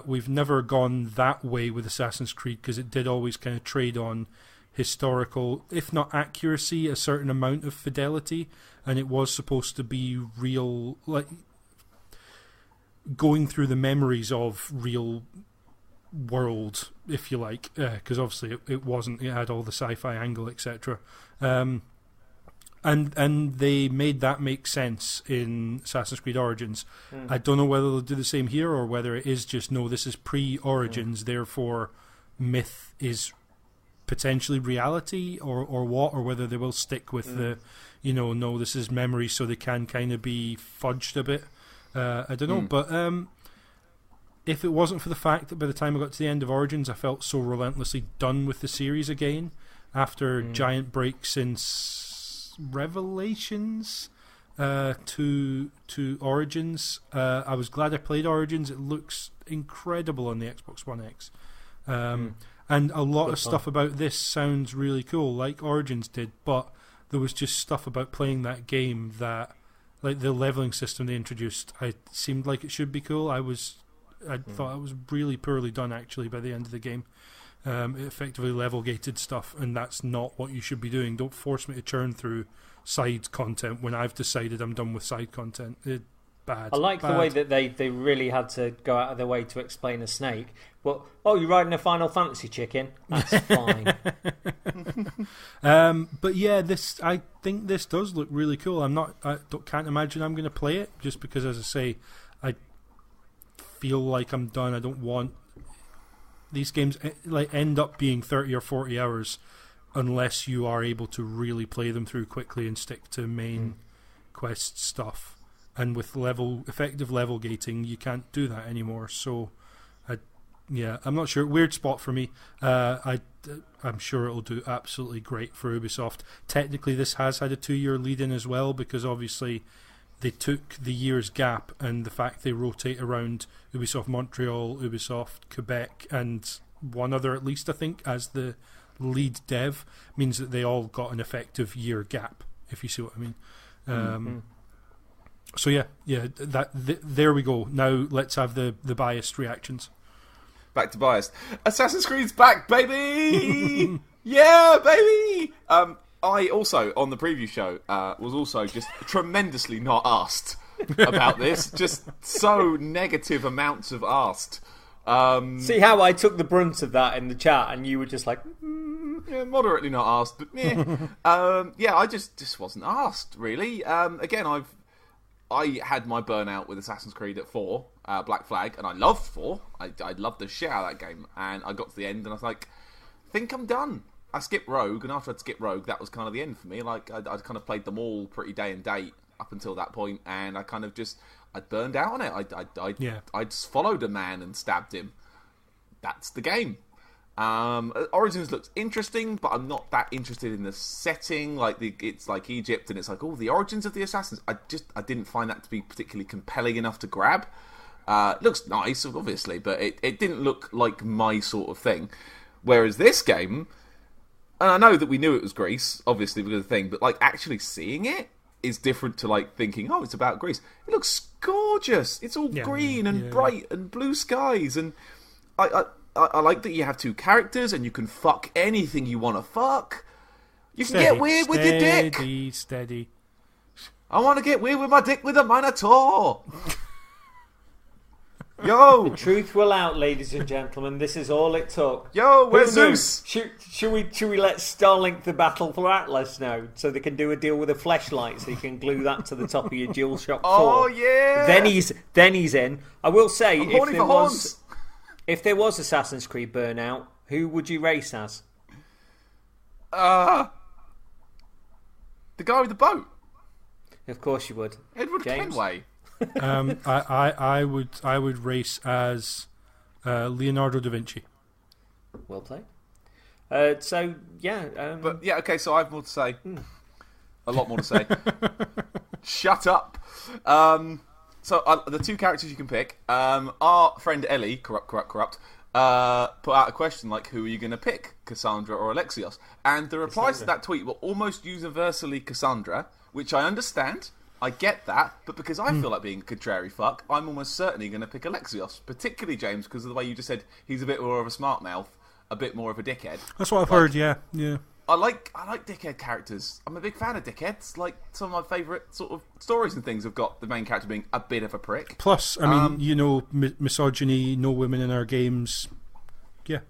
we've never gone that way with Assassin's Creed, because it did always kind of trade on historical, if not accuracy, a certain amount of fidelity, and it was supposed to be real, like going through the memories of real world, if you like, because obviously it wasn't. It had all the sci-fi angle, etc. And they made that make sense in Assassin's Creed Origins. I don't know whether they'll do the same here, or whether it is just, no, this is pre-Origins, therefore myth is potentially reality, or what, or whether they will stick with the, no, this is memory, so they can kind of be fudged a bit. I don't know, but if it wasn't for the fact that by the time I got to the end of Origins, I felt so relentlessly done with the series again, after giant breaks since Revelations to Origins. I was glad I played Origins. It looks incredible on the Xbox One X. And a lot of stuff about this sounds really cool, like Origins did, but there was just stuff about playing that game that, like the leveling system they introduced, it seemed like it should be cool. I thought it was really poorly done, actually, by the end of the game. It effectively level-gated stuff, and that's not what you should be doing. Don't force me to churn through side content when I've decided I'm done with side content. Bad. I like the way that they really had to go out of their way to explain a snake. But, you're riding a Final Fantasy chicken? That's fine. But yeah, I think this does look really cool. I can't imagine I'm going to play it, just because, as I say, I feel like I'm done. I don't want these games end up being 30 or 40 hours unless you are able to really play them through quickly and stick to main quest stuff. And with effective level gating, you can't do that anymore. So, I'm not sure. Weird spot for me. I'm sure it'll do absolutely great for Ubisoft. Technically, this has had a 2-year lead-in as well, because obviously they took the year's gap and the fact they rotate around Ubisoft Montreal, Ubisoft Quebec, and one other at least, I think, as the lead dev, means that they all got an effective year gap, if you see what I mean. So there we go. Now let's have the biased reactions. Back to biased. Assassin's Creed's back, baby! Yeah, baby! I also, on the preview show, was also just tremendously not asked about this. Just so negative amounts of asked. See how I took the brunt of that in the chat, and you were just like... Yeah, moderately not asked, but I just wasn't asked, really. Again, I had my burnout with Assassin's Creed at 4, Black Flag, and I loved 4. I loved the shit out of that game, and I got to the end, and I was like, I think I'm done. I skipped Rogue, and after I'd skipped Rogue, that was kind of the end for me. Like, I'd kind of played them all pretty day and date up until that point, and I kind of just... I'd burned out on it. I just followed a man and stabbed him. That's the game. Origins looks interesting, but I'm not that interested in the setting. Like it's like Egypt, and it's like, the origins of the assassins. I didn't find that to be particularly compelling enough to grab. It looks nice, obviously, but it didn't look like my sort of thing. Whereas this game, and I know that we knew it was Greece, obviously because of the thing, but like actually seeing it is different to like thinking, it's about Greece. It looks gorgeous. It's all green and bright and blue skies, and I like that you have two characters and you can fuck anything you want to fuck. You can get weird with your dick. Steady. I want to get weird with my dick with a Minotaur. Yo! The truth will out, ladies and gentlemen. This is all it took. Yo, where's Zeus? Should we let Starlink the battle for Atlas now, so they can do a deal with a fleshlight, so you can glue that to the top of your DualShock 4? Oh yeah. Then he's in. I will say, horns. If there was Assassin's Creed Burnout, who would you race as? The guy with the boat. Of course you would. Edward Kenway. I would race as Leonardo da Vinci. Well played. But so I have more to say. A lot more to say. Shut up. So the two characters you can pick, our friend Ellie, corrupt, put out a question like, who are you going to pick, Cassandra or Alexios? And the replies to that tweet were almost universally Cassandra, which I understand. I get that, but because I feel like being a contrary fuck, I'm almost certainly going to pick Alexios, particularly James, because of the way you just said he's a bit more of a smart mouth, a bit more of a dickhead. That's what I've heard, yeah. I like dickhead characters. I'm a big fan of dickheads. Like, some of my favourite sort of stories and things have got the main character being a bit of a prick. Plus, I mean, misogyny, no women in our games. Yeah.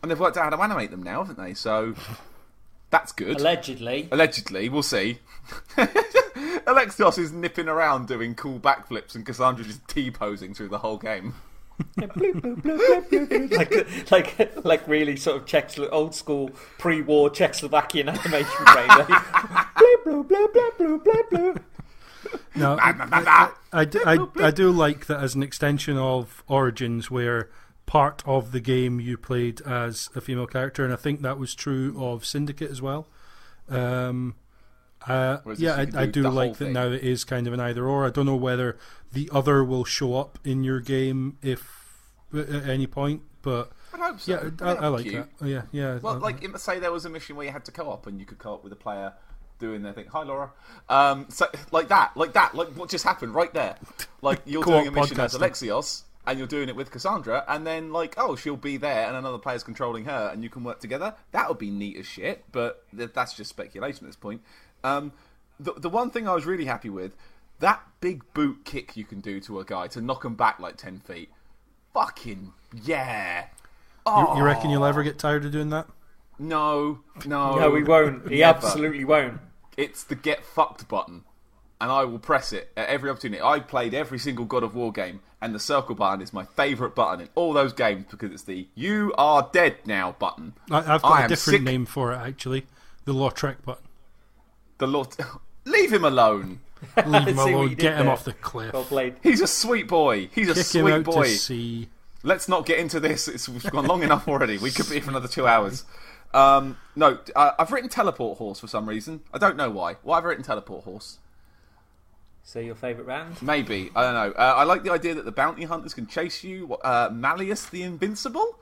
And they've worked out how to animate them now, haven't they? So, that's good. Allegedly, we'll see. Alexios is nipping around doing cool backflips and Cassandra just T-posing through the whole game. like really sort of old school pre-war Czechoslovakian animation game. No, I do like that as an extension of Origins, where part of the game you played as a female character, and I think that was true of Syndicate as well. I do like that now it is kind of an either or. I don't know whether the other will show up in your game at any point, but I hope so. Yeah, I like that. Yeah. Well, like say there was a mission where you had to co-op and you could co-op with a player doing their thing. Hi, Laura. So like what just happened right there. Like you're doing a mission as Alexios and you're doing it with Cassandra, and then she'll be there and another player's controlling her and you can work together. That would be neat as shit, but that's just speculation at this point. The one thing I was really happy with, that big boot kick you can do to a guy to knock him back like 10 feet. Fucking yeah. You reckon you'll ever get tired of doing that? No, we won't. He absolutely won't. It's the get fucked button, and I will press it at every opportunity. I played every single God of War game, and the circle button is my favourite button in all those games because it's the "you are dead now" button. I've got a different name for it, actually. The Lautrec button. Leave him alone. Leave him alone. Get him off the cliff. Well played. He's a sweet boy. He's a sweet him out boy. To sea. Let's not get into this. We've gone long enough already. We could be here for another 2 hours. I've written Teleport Horse for some reason. I don't know why. Why have I written Teleport Horse? So your favourite round? Maybe. I don't know. I like the idea that the bounty hunters can chase you. Malleus the Invincible?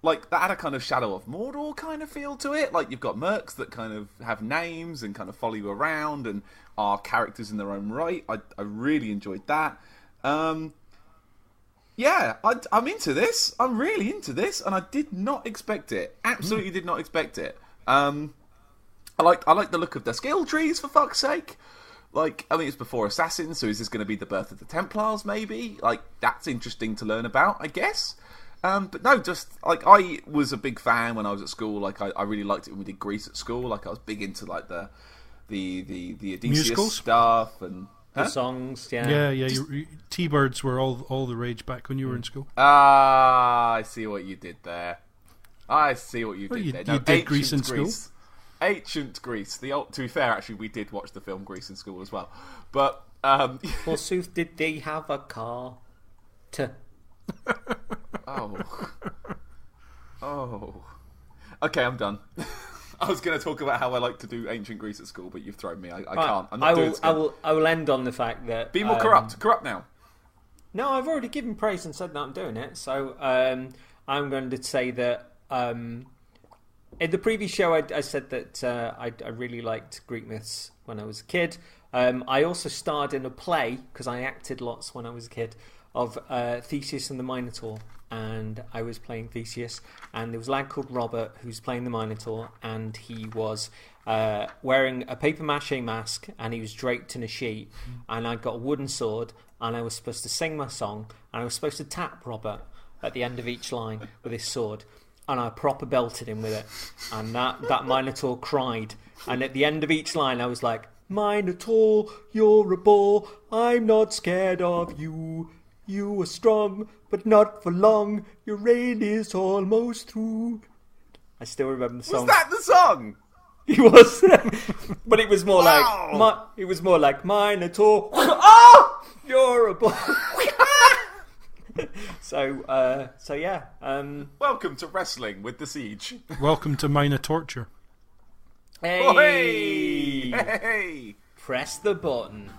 like, that had a kind of Shadow of Mordor kind of feel to it. Like, you've got mercs that kind of have names and kind of follow you around and are characters in their own right. I really enjoyed that. Yeah, I'm into this. I'm really into this, and I did not expect it. Absolutely did not expect it. I like the look of the skill trees, for fuck's sake. Like, I mean, it's before Assassins, so is this going to be the birth of the Templars, maybe? Like, that's interesting to learn about, I guess. But no, just, like, I was a big fan when I was at school. Like, I really liked it when we did Greece at school. Like, I was big into, like, the Odysseus musicals? Stuff and... The songs, yeah. Yeah. T-Birds were all the rage back when you were in school. Ah, I see what you did there. I see what you did there. No, you did Greece in school? Ancient Greece. To be fair, actually, we did watch the film Greece in school as well. But, forsooth, did they have a car? Oh. Okay, I'm done. I was going to talk about how I like to do ancient Greece at school, but you've thrown me. I can't. I'm not doing it. I will end on the fact that... Be more corrupt. Corrupt now. No, I've already given praise and said that I'm doing it. So I'm going to say that... in the previous show, I said that I really liked Greek myths when I was a kid. I also starred in a play, because I acted lots when I was a kid, of Theseus and the Minotaur. And I was playing Theseus, and there was a lad called Robert who's playing the Minotaur, and he was wearing a paper mache mask, and he was draped in a sheet, and I got a wooden sword, and I was supposed to sing my song, and I was supposed to tap Robert at the end of each line with his sword, and I proper belted him with it, and that Minotaur cried, and at the end of each line I was like, Minotaur, you're a bore, I'm not scared of you. You are strong, but not for long. Your reign is almost through. I still remember the song. Was that the song? It was, but it was more like Minotaur. Oh, you're a boy. So yeah. Welcome to Wrestling with the Siege. Welcome to Minor Torture. Hey, oh, hey! Press the button.